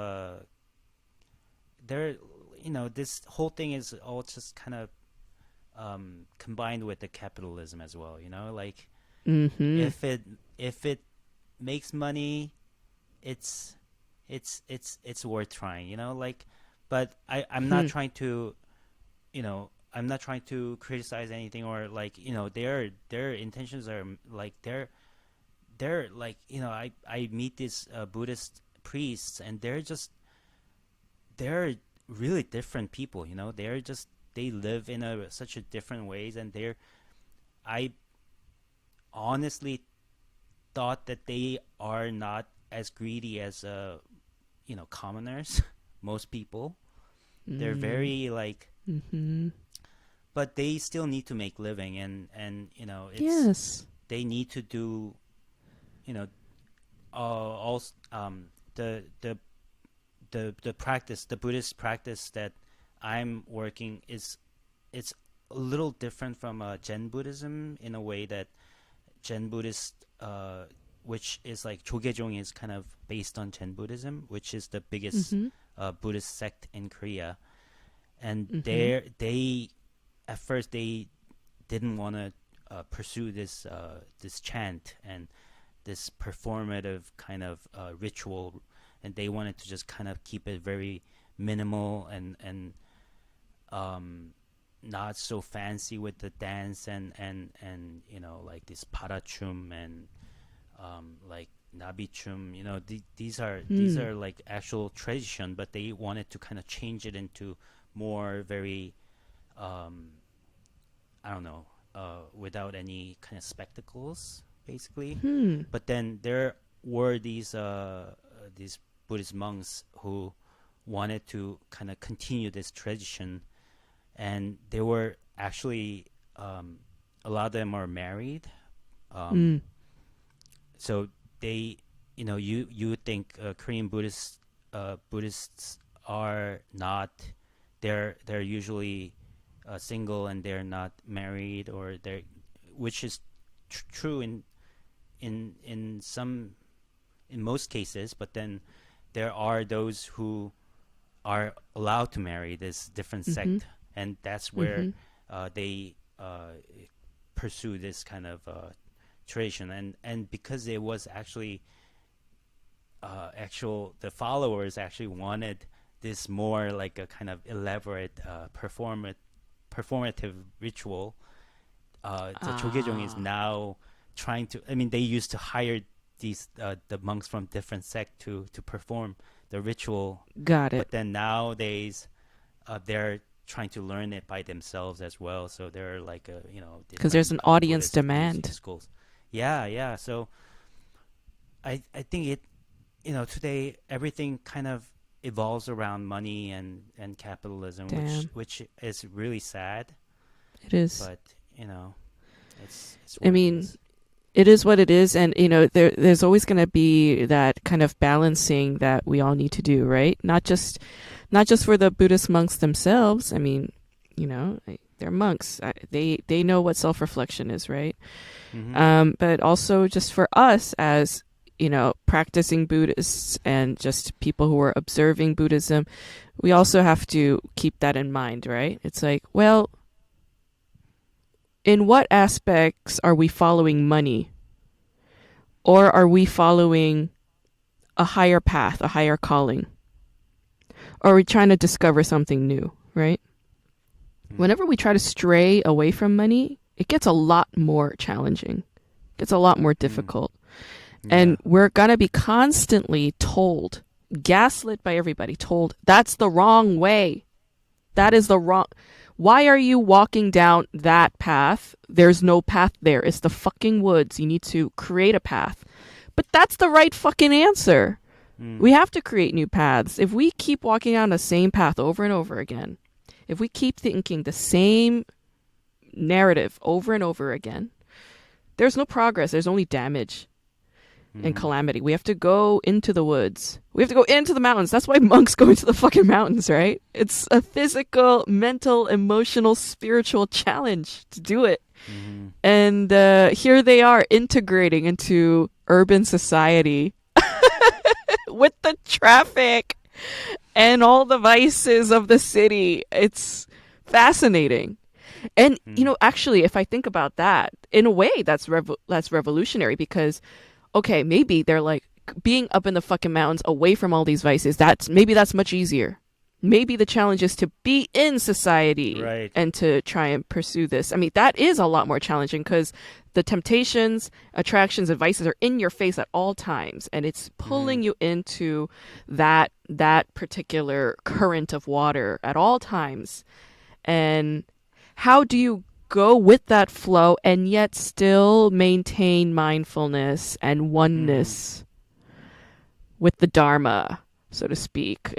there, you know, this whole thing is all just kind of combined with the capitalism as well. You know, like Mm-hmm. if it makes money, it's it's worth trying. You know, like, but I'm not Hmm. trying to, you know, I'm not trying to criticize anything, or like, you know, their intentions are like they're like, you know, I meet these Buddhist priests, and they're really different people. You know, they're just, they live in a such a different ways, and they're, I honestly thought that they are not as greedy as you know, commoners. Most people, they're Mm. very like, Mm-hmm. but they still need to make living, and you know, it's, Yes. they need to do, you know, also the practice, the Buddhist practice that I'm working is, it's a little different from Zen Buddhism, in a way that Zen Buddhist, which is like Jogaejong, is kind of based on Zen Buddhism, which is the biggest Mm-hmm. Buddhist sect in Korea. And Mm-hmm. they at first they didn't want to pursue this this chant and this performative kind of ritual, and they wanted to just kind of keep it very minimal, and um, not so fancy with the dance, and you know, like this parachum, and like nabichum. You know, these Hmm. are like actual tradition, but they wanted to kind of change it into more very um, I don't know, without any kind of spectacles, basically. Hmm. But then there were these Buddhist monks who wanted to kind of continue this tradition, and they were actually, a lot of them are married. Um, Hmm. so they, you know, you would think Korean Buddhists are not, they're usually single, and they're not married, or they're, which is true in some, in most cases. But then there are those who are allowed to marry this different Mm-hmm. sect, and that's where Mm-hmm. they pursue this kind of tradition. And because it was actually actual, the followers actually wanted this more like a kind of elaborate performative ritual. The Chogyejong is Ah, now trying to. I mean, they used to hire these the monks from different sect to perform the ritual, got it. but then nowadays they're trying to learn it by themselves as well. So there are like you know, Because there's different an audience Buddhist music demand. schools. Yeah, yeah. So I think it, you know, today everything kind of evolves around money and capitalism, Damn, which is really sad. it is. But you know, it's I what it mean, is. it is what it is, and you know, there's always going to be that kind of balancing that we all need to do, right? Not just for the Buddhist monks themselves. I mean, you know, they're monks. They know what self reflection is, right? Mm-hmm. But also just for us as, you know, practicing Buddhists and just people who are observing Buddhism, we also have to keep that in mind, right? It's like, well, in what aspects are we following money? Or are we following a higher path, a higher calling? Or are we trying to discover something new, right? Mm. Whenever we try to stray away from money, it gets a lot more challenging. It gets a lot more Mm. difficult. Yeah. And we're going to be constantly told, gaslit by everybody, told that's the wrong way. That is the wrong. Why are you walking down that path? There's no path there. It's the fucking woods. You need to create a path. But that's the right fucking answer. Mm. We have to create new paths. If we keep walking down the same path over and over again, if we keep thinking the same narrative over and over again, there's no progress. There's only damage and Mm. calamity. We have to go into the woods. We have to go into the mountains. That's why monks go into the fucking mountains, right? It's a physical, mental, emotional, spiritual challenge to do it. Mm. And here they are integrating into urban society with the traffic and all the vices of the city. It's fascinating. And you Mm. know, actually, if I think about that, in a way, that's revolutionary because, okay, maybe they're like being up in the fucking mountains, away from all these vices. That's much easier. Maybe the challenge is to be in society Right. and to try and pursue this. I mean, that is a lot more challenging because the temptations, attractions, and vices are in your face at all times, and it's pulling Mm. you into that particular current of water at all times. And how do you go with that flow and yet still maintain mindfulness and Mm. oneness with the Dharma, so to speak?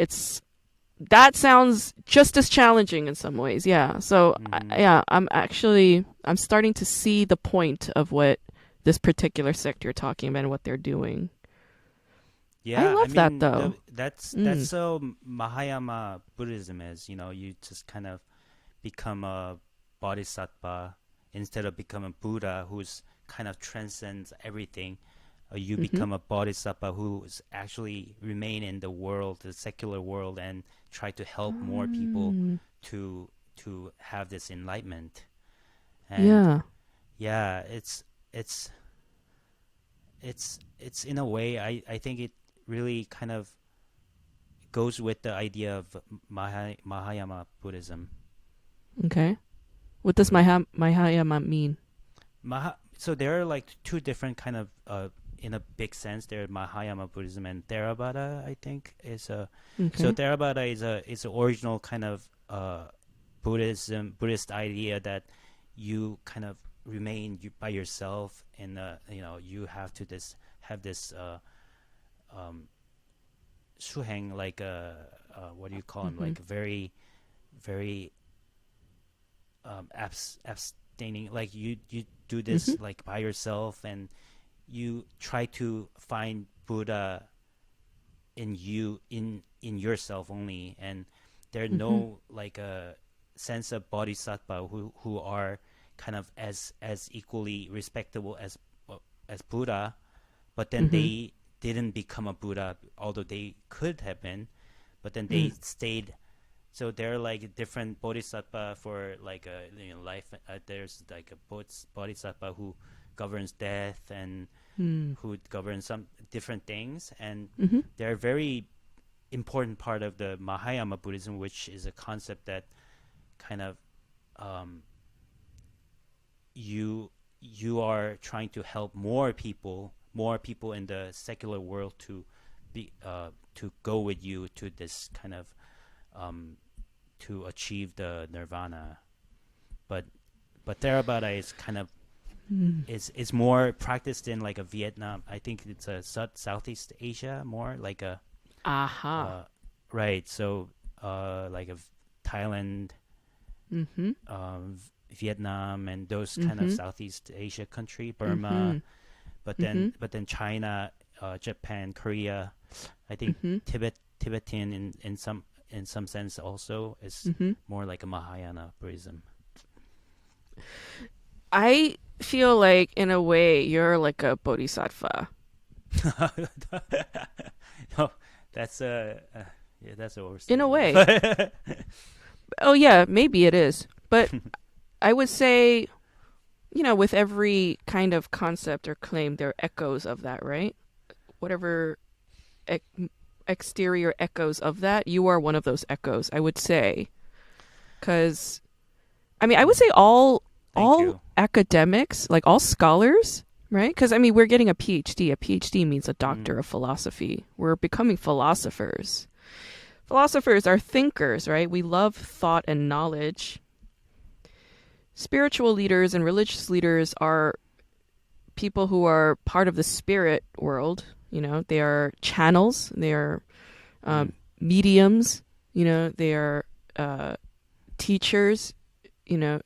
That sounds just as challenging in some ways. Yeah. So Mm. yeah, I'm starting to see the point of what this particular sector you're talking about and what they're doing. I Yeah, I love that mean though. that's Mm. so Mahayana Buddhism is, you just kind of become a bodhisattva instead of becoming Buddha who's kind of transcends everything. You Mhm. become a bodhisattva who's actually remain in the world, the secular world, and try to help more people Mm. to have this enlightenment. And Yeah. yeah, it's it's in a way I think it really kind of goes with the idea of Mahayana Buddhism. Okay. What does Mahayama mean? So there are like two different kind of in a big sense there Mahayana Buddhism and Theravada I think is a so Okay. Theravada is an original kind of Buddhist idea that you kind of remain by yourself and you have to this have this um, suheng like what do you call him Mhm. like very abstaining like you do Mhm. this like by yourself and you try to find Buddha in you in yourself only and there are Mhm. no like a sense of bodhisattva who are kind of as equally respectable as Buddha but then Mhm. they didn't become a Buddha although they could have been but then they Mm. stayed so there are like different bodhisattva for like a life. There's like a bodhisattva who governs death and Mm. who governs some different things, and Mhm. they're a very important part of the Mahayana Buddhism, which is a concept that kind of um, you are trying to help more people in the secular world to go with you to this kind of um, to achieve the nirvana. But Theravada is kind of Mm. is more practiced in like a Vietnam. I think it's a Southeast Asia more like a Aha. uh, right. So like a Thailand, Mhm. Vietnam, and those kind of Mhm. Southeast Asia country, Burma. Mhm. Mhm. But then China, Japan, Korea. I think Mhm. Tibetan in some sense also is Mhm. more like a Mahayana Buddhism. I feel like in a way you're like a bodhisattva. No, that's yeah, that's an In a overstatement. way. Oh yeah, maybe it is. But I would say with every kind of concept or claim, there are echoes of that, right? Whatever ex- exterior echoes of that, you are one of those echoes, I would say. Because, I mean, I would Mm, say thank all you. academics, like all scholars, right? Because, I mean, we're getting a PhD. A PhD means a Mm, doctor of philosophy. We're becoming philosophers. Philosophers are thinkers, right? We love thought and knowledge. Spiritual leaders and religious leaders are people who are part of the spirit world. They are channels. They are mm, mediums. They are uh, teachers. You know,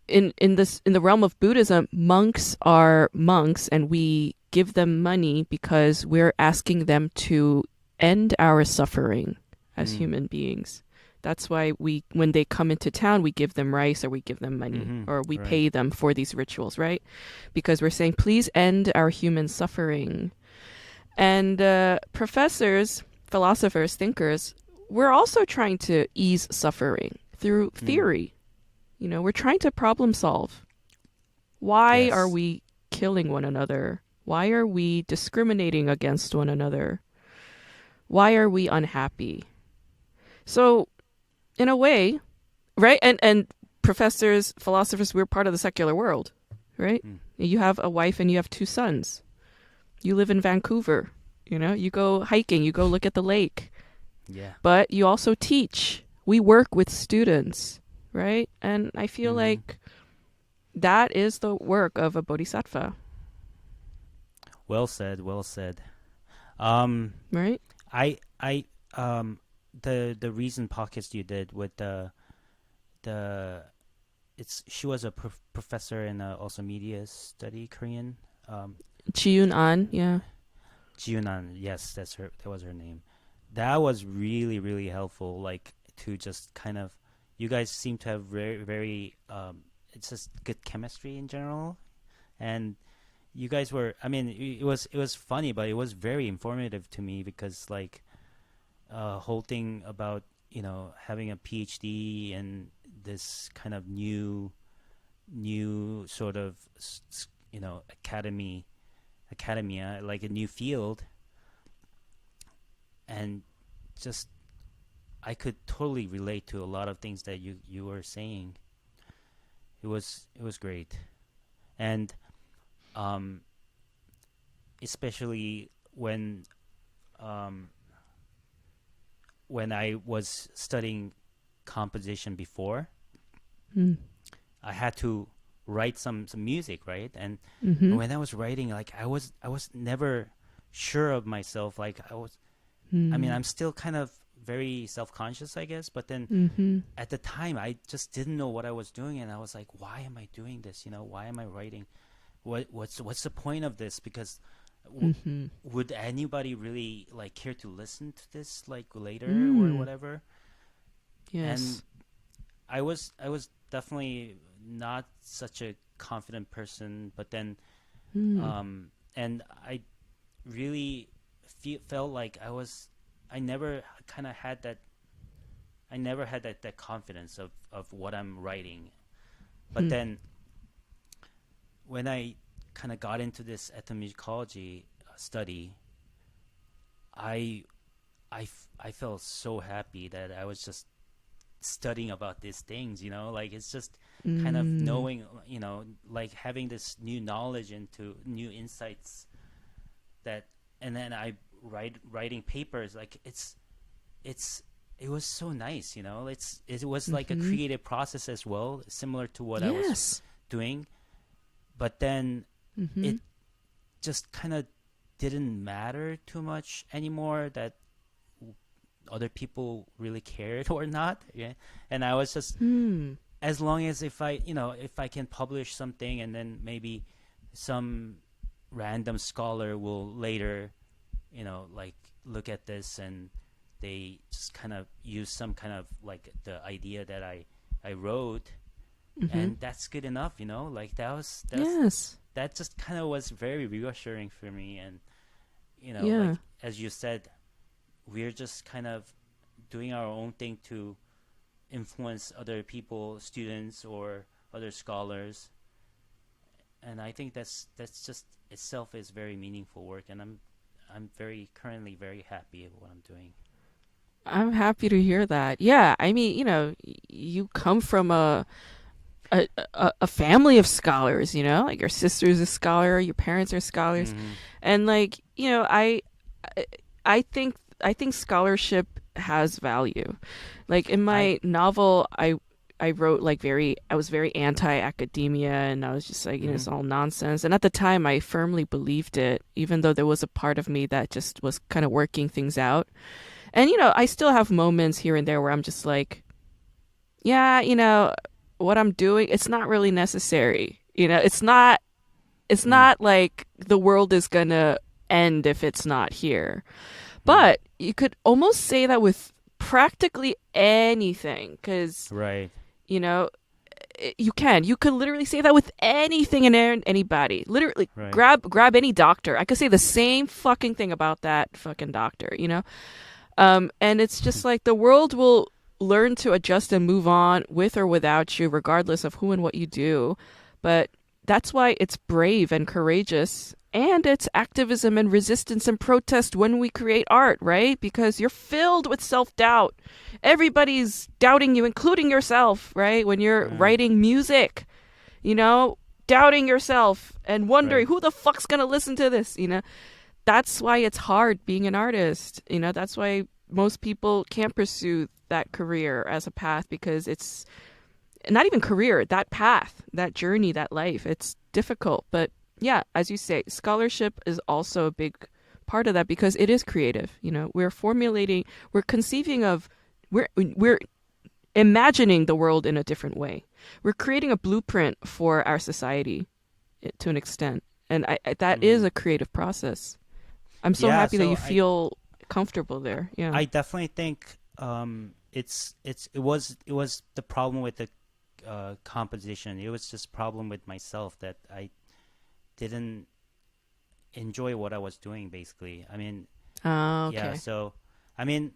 in the realm of Buddhism, monks are monks, and we give them money because we're asking them to end our suffering as mm, human beings. That's why when they come into town, we give them rice or we give them money mm-hmm. or we Right. pay them for these rituals, right? Because we're saying, please end our human suffering. And professors, philosophers, thinkers, we're also trying to ease suffering through Mm, theory. We're trying to problem solve. Why are yes. we killing one another? Why are we discriminating against one another? Why are we unhappy? So, in a way, right? And professors, philosophers, we're part of the secular world, right? Mm, You have a wife and you have two sons. You live in Vancouver. You go hiking, you go look at the lake, yeah. but you also teach. We work with students, right? And I feel Mm-hmm. like that is the work of a bodhisattva, Well said. Well said. Um, right? I the recent podcast you did with the it's she was a professor in also media study Korean. Um, Chiyun An, yeah. Jiunan, yes, that's her. That was her name. That was really really helpful. Like to just kind of, you guys seem to have very very it's just good chemistry in general, and you guys were. I mean, it was funny, but it was very informative to me because like whole thing about having a PhD and this kind of new sort of academia, like a new field, and just I could totally relate to a lot of things that you were saying. It was great, and um, especially um, when I was studying composition before, Mm. I had to write some music, right? And Mm-hmm. when I was writing, like I was never sure of myself. Like I mean, Mm. I'm still kind of very self-conscious, I guess, but then Mm-hmm. at the time I just didn't know what I was doing, and I was like, why am I doing this? Why am I writing? What's the point of this? Because Mm-hmm. would anybody really like care to listen to this like later or Mm. whatever? And Yes. I was definitely not such a confident person, but then Mm. and I really felt like I never kind of had that. I never had that confidence of what I'm writing. But Mm. then when I kind of got into this etymology study, I, I felt so happy that I was just studying about these things, like it's just kind of Mm. knowing, like having this new knowledge into new insights that, and then I writing papers, like it's it was so nice, it was like a Mm-hmm. creative process as well, similar to what I was Yes. doing, but then Mm-hmm. it just kind of didn't matter too much anymore that other people really cared or not. Yeah. And I was just, Mm. as long as if I can publish something, and then maybe some random scholar will later like look at this, and they just kind of use some kind of like the idea that I wrote, Mm-hmm. and that's good enough, like Yes. that just kind of was very reassuring for me. And like Yeah. as you said, we're just kind of doing our own thing to influence other people, students or other scholars, and I think that's just itself is very meaningful work, and I'm very currently very happy with what I'm doing. I'm happy to hear that. Yeah, I mean, you come from a family of scholars, like your sister's a scholar, your parents are scholars, Mm-hmm. and like, I I think scholarship has value. Like in I my novel, I wrote like I was very anti-academia, and I was just like, mm-hmm. it's all nonsense. And at the time, I firmly believed it, even though there was a part of me that just was kind of working things out. And I still have moments here and there where I'm just like, yeah, what I'm doing, it's not really necessary. It's Mm, not like the world is gonna end if it's not here. mm, But you could almost say that with practically anything, because right, you know you could literally say that with anything and anybody. Literally, right, grab any doctor. I could say the same fucking thing about that fucking doctor. And it's just like the world will learn to adjust and move on with or without you, regardless of who and what you do. But that's why it's brave and courageous. And it's activism and resistance and protest when we create art, right? Because you're filled with self doubt. Everybody's doubting you, including yourself, right? When you're right, writing music, you know, doubting yourself and wondering right. who the fuck's gonna listen to this. That's why it's hard being an artist. That's why most people can't pursue that career as a path, because it's not even career, that path, that journey, that life. It's difficult. But yeah, as you say, scholarship is also a big part of that, because it is creative. We're conceiving of, we're imagining the world in a different way. We're creating a blueprint for our society to an extent. And that is Mm. a creative process. I'm so Yeah, happy that so you feel comfortable there. Yeah. I definitely think it was the problem with the composition. It was just problem with myself that I didn't enjoy what I was doing. Basically, I mean, Oh, yeah. okay. So, I mean,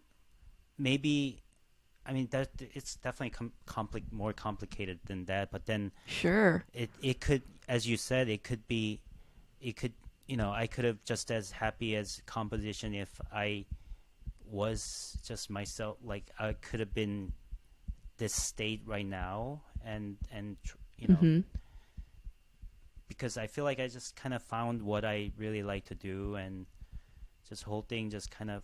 maybe I mean that it's definitely more complicated than that. But then Sure. it could, as you said, it could I could have just as happy as composition if I was just myself. Like I could have been this state right now, and Mm-hmm. because I feel like I just kind of found what I really like to do, and just whole thing just kind of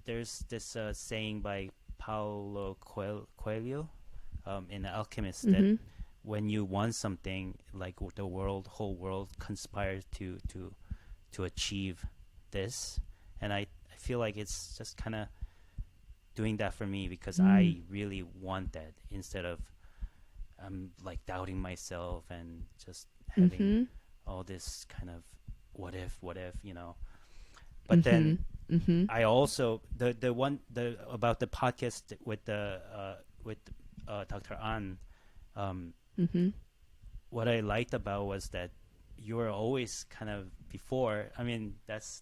there's this saying by Paulo Coelho in The Alchemist that Mm-hmm. when you want something, like the whole world conspires to achieve this, and I feel like it's just kind of doing that for me because Mm. I really want that instead of like doubting myself and just having Mm-hmm. all this kind of what if. But Mm-hmm. then Mm-hmm. I also the one the about the podcast with Dr. An. Um, Mm-hmm. what I liked about was that you were always kind of before. I mean, that's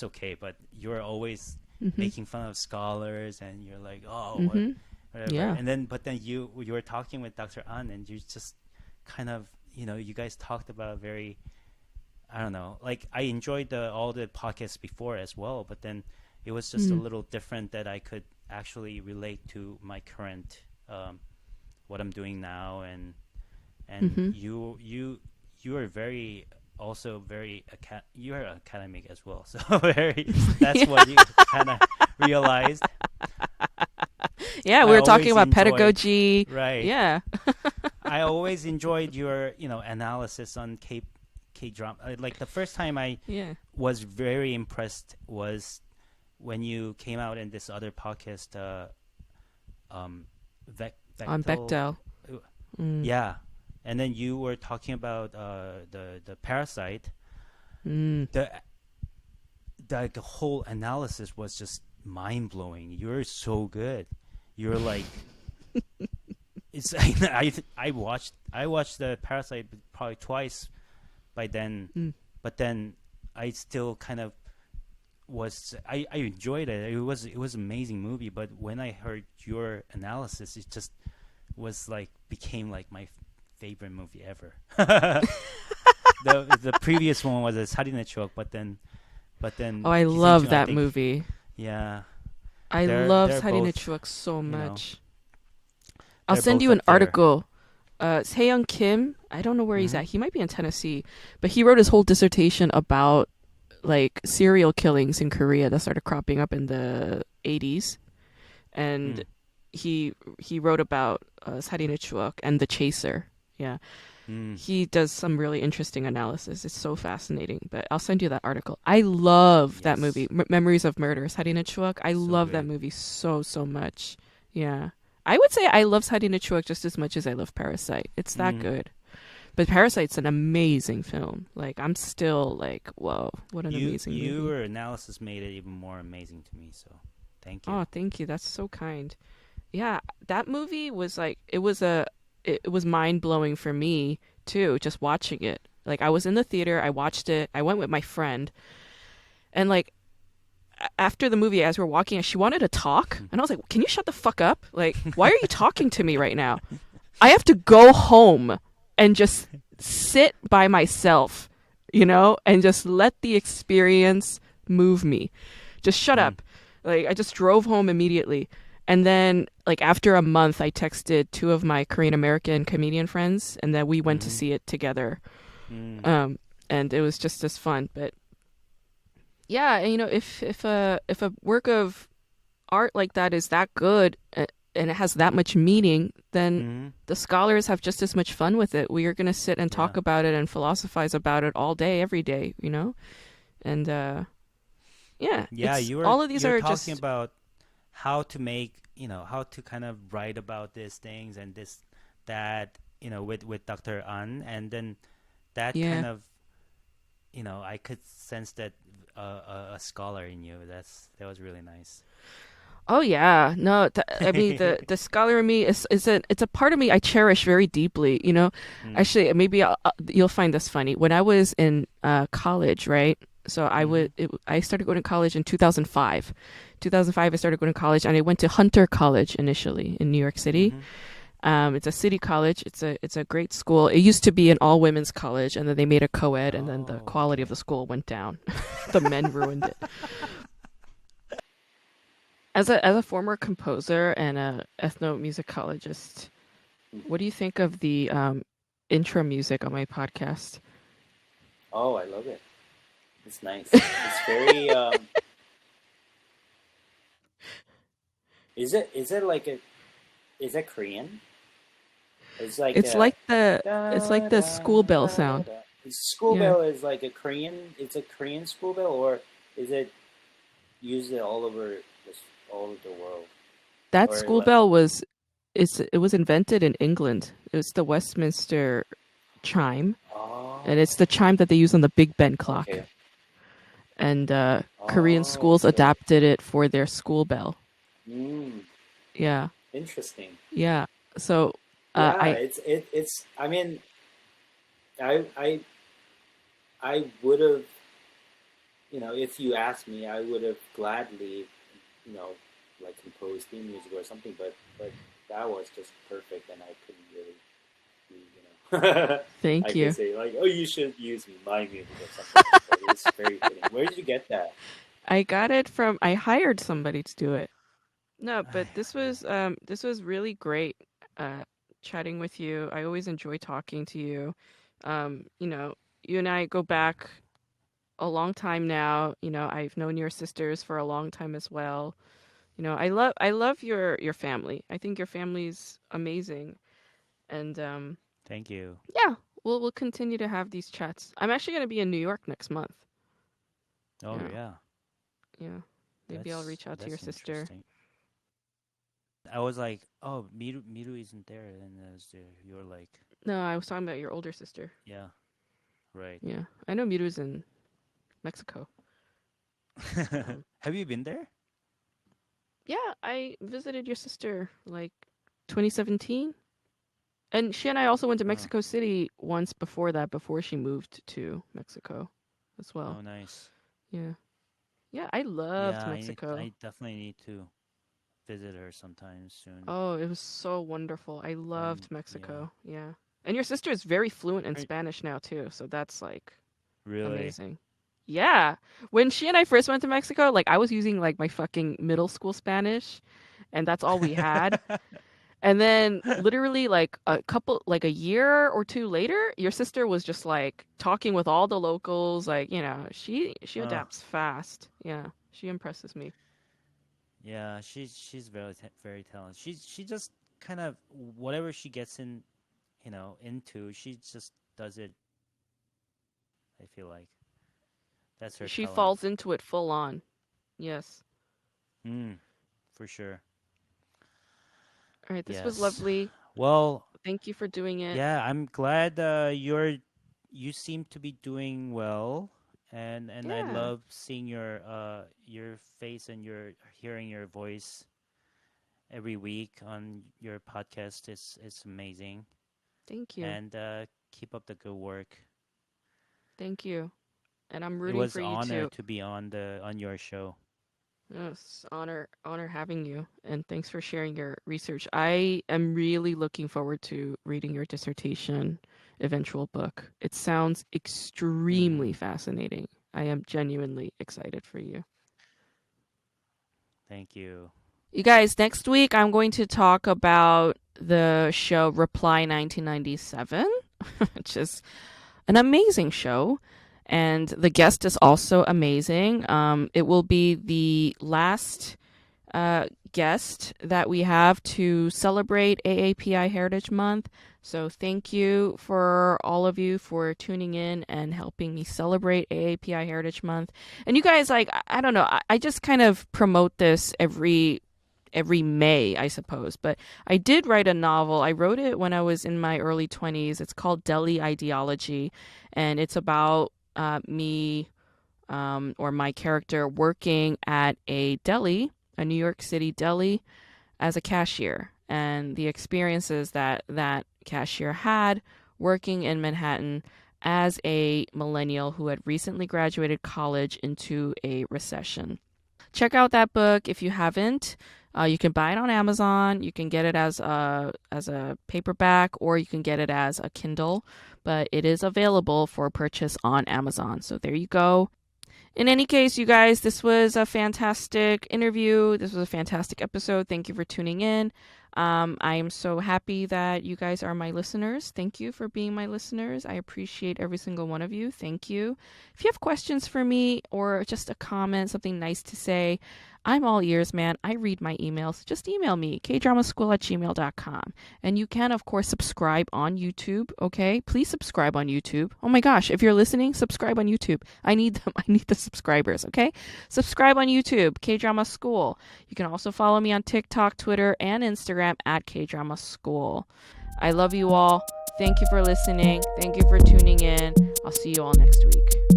okay, but you were always Mm-hmm. making fun of scholars, and you're like, oh, Mm-hmm. whatever. Yeah. And then, but then you were talking with Dr. An, and you just kind of you guys talked about very, I don't know, like I enjoyed all the podcasts before as well, but then it was just a Mm. little different that I could actually relate to my current what I'm doing now, and Mm-hmm. you are very also very you are academic as well, so very that's Yeah. what you kind of realized. Yeah, we I were talking always about enjoyed pedagogy. right. Yeah. I always enjoyed your analysis on K drama. Like the first time I Yeah. was very impressed was when you came out in this other podcast, On Vectel. Bechdel. Mm. Yeah, and then you were talking about the parasite. Mm. The the whole analysis was just mind blowing. You're so good. You're like it's I watched the parasite probably twice by then, Mm. but then I still kind of I enjoyed it. It was an amazing movie, but when I heard your analysis, it just was like became like my favorite movie ever. The previous one was a Sarine Chuok, but then Oh, I love Gisenchun, I that think, movie. yeah, I love they're Sarina both, Chuak so you know, much. I'll they're send both you an up there. article. Taeyoung Kim, I don't know where he's Mm-hmm. at. He might be in Tennessee, but he wrote his whole dissertation about like serial killings in Korea that started cropping up in the 80s, and Mm. he wrote about Sarina Chuak and the Chaser. Yeah, Mm. he does some really interesting analysis. It's so fascinating. But I'll send you that article. I love that movie, Yes, Memories of Murder, Sarina Chuak. I so love that good. movie so much. Yeah. I would say I love Sarina Chuak just as much as I love Parasite. It's that Mm. good. But Parasite's an amazing film. Like I'm still like, whoa, what an amazing movie. Your analysis made it even more amazing to me. So, thank you. Oh, thank you. That's so kind. Yeah, that movie was like it was mind-blowing for me too just watching it. Like I was in the theater, I watched it. I went with my friend and like after the movie as we were walking, she wanted to talk and I was like, "Can you shut the fuck up? Like, why are you talking to me right now? I have to go home and just sit by myself, and just let the experience move me. Just shut Mm. up." Like I just drove home immediately. And then like after a month I texted two of my Korean American comedian friends and then we went to Mm-hmm. see it together. Mm. Um and it was just as fun. But yeah, if a work of art like that is that good and it has that much meaning, then Mm-hmm. the scholars have just as much fun with it. We are going to sit and Yeah. talk about it and philosophize about it all day, every day. And yeah, Yeah, it's all of these you're are talking just about how to make, how to kind of write about these things and this that, with Dr. An, and then that kind yeah. of, I could sense that a scholar in you. That was really nice. Oh yeah, no, I mean the scholar in me it's a part of me I cherish very deeply. Mm. Actually, maybe you'll find this funny. When I was in college, right? So Mm-hmm. I started going to college in 2005. 2005, I started going to college, and I went to Hunter College initially in New York City. Mm-hmm. It's a city college. It's a great school. It used to be an all women's college, and then they made a co-ed, and then the Oh, quality of the okay. school went down. The men ruined it. As a former composer and a ethnomusicologist, Mhm. what do you think of the intro music on my podcast? Oh, I love it. It's nice. It's very is it like a is it Korean? It's like It's a like the it's like da the da school bell da da sound. da. School Yeah, bell is like a Korean. It's a Korean school bell, or is it used all over all over the world, that or school like bell it was invented in England. It was the Westminster chime, and oh it's the chime that they use on the Big Ben clock. okay And Korean oh schools okay adapted it for their school bell. mm, Yeah, interesting. yeah. So Yeah, I it's. I mean, I I I would have, if you asked me, I would have gladly, you know, like composed theme music or something. But that was just perfect, and I couldn't really, I thank could you. say like, oh, you should use my music or something. But it's very fitting. Where did you get that? I got it from I hired somebody to do it. No, but Ay, this was really great uh chatting with you. I always enjoy talking to you. You and I go back a long time now. I've known your sisters for a long time as well. I love your family. I think your family's amazing. And thank you. yeah, we'll continue to have these chats. I'm actually going to be in New York next month. Oh Yeah. yeah, Yeah. Maybe I'll that's reach out to your that's sister. interesting. I was like, oh, Miru isn't there, and you're like, No, I was talking about your older sister. yeah, right. Yeah. I know Miru's in Mexico. Um, Have you been there? yeah, I visited your sister like 2017. And she and I also went to Oh, Mexico City once before that, before she moved to Mexico as well. oh, nice. Yeah. Yeah, I loved Yeah, Mexico. I definitely need to visit her sometime soon. Oh, it was so wonderful. I And loved yeah, Mexico. Yeah. And your sister is very fluent in Right. Spanish now too, so that's like Really? amazing. Yeah. When she and I first went to Mexico, like I was using like my fucking middle school Spanish and that's all we had. And then literally like a year or two later, your sister was just like talking with all the locals, like, she Oh, adapts fast. Yeah. She impresses me. yeah. She's very talented. She just kind of whatever she gets into, she just does it. I feel like that's her She talent. falls into it full on. Yes. Mm, for sure. All right, this was Yes. lovely. Well, Thank you for doing it. yeah. I'm glad you seem to be doing well, and I Yeah. love seeing your face and your hearing your voice every week on your podcast. It's amazing, Thank you. and keep up the good work. Thank you. And I'm It rooting was for you honor too. to be on your show. Yes, honor having you, and thanks for sharing your research. I am really looking forward to reading your dissertation eventual book. It sounds extremely Mm, fascinating. I am genuinely excited for you. thank you. You guys, next week I'm going to talk about the show Reply 1997, which is an amazing show. And the guest is also amazing. It will be the last guest that we have to celebrate AAPI Heritage Month. So thank you for all of you for tuning in and helping me celebrate AAPI Heritage Month. And you guys, like, I don't know, I just kind of promote this every May, I suppose. But I did write a novel. I wrote it when I was in my early 20s. It's called Deli Ideology, and it's about me or my character working at a deli, a New York City deli, as a cashier, and the experiences that that cashier had working in Manhattan as a millennial who had recently graduated college into a recession. Check out that book if you haven't. You can buy it on Amazon. You can get it as a paperback, or you can get it as a Kindle. But it is available for purchase on Amazon. So there you go. In any case, you guys, this was a fantastic interview. This was a fantastic episode. Thank you for tuning in. I am so happy that you guys are my listeners. Thank you for being my listeners. I appreciate every single one of you. Thank you. If you have questions for me or just a comment, something nice to say, I'm all ears, man. I read my emails. Just email me, kdramaschool@gmail.com. And you can, of course, subscribe on YouTube, okay? Please subscribe on YouTube. Oh my gosh, if you're listening, subscribe on YouTube. I need them. I need the subscribers, okay? Subscribe on YouTube, K-Drama School. You can also follow me on TikTok, Twitter, and Instagram at K-Drama School. I love you all. Thank you for listening. Thank you for tuning in. I'll see you all next week.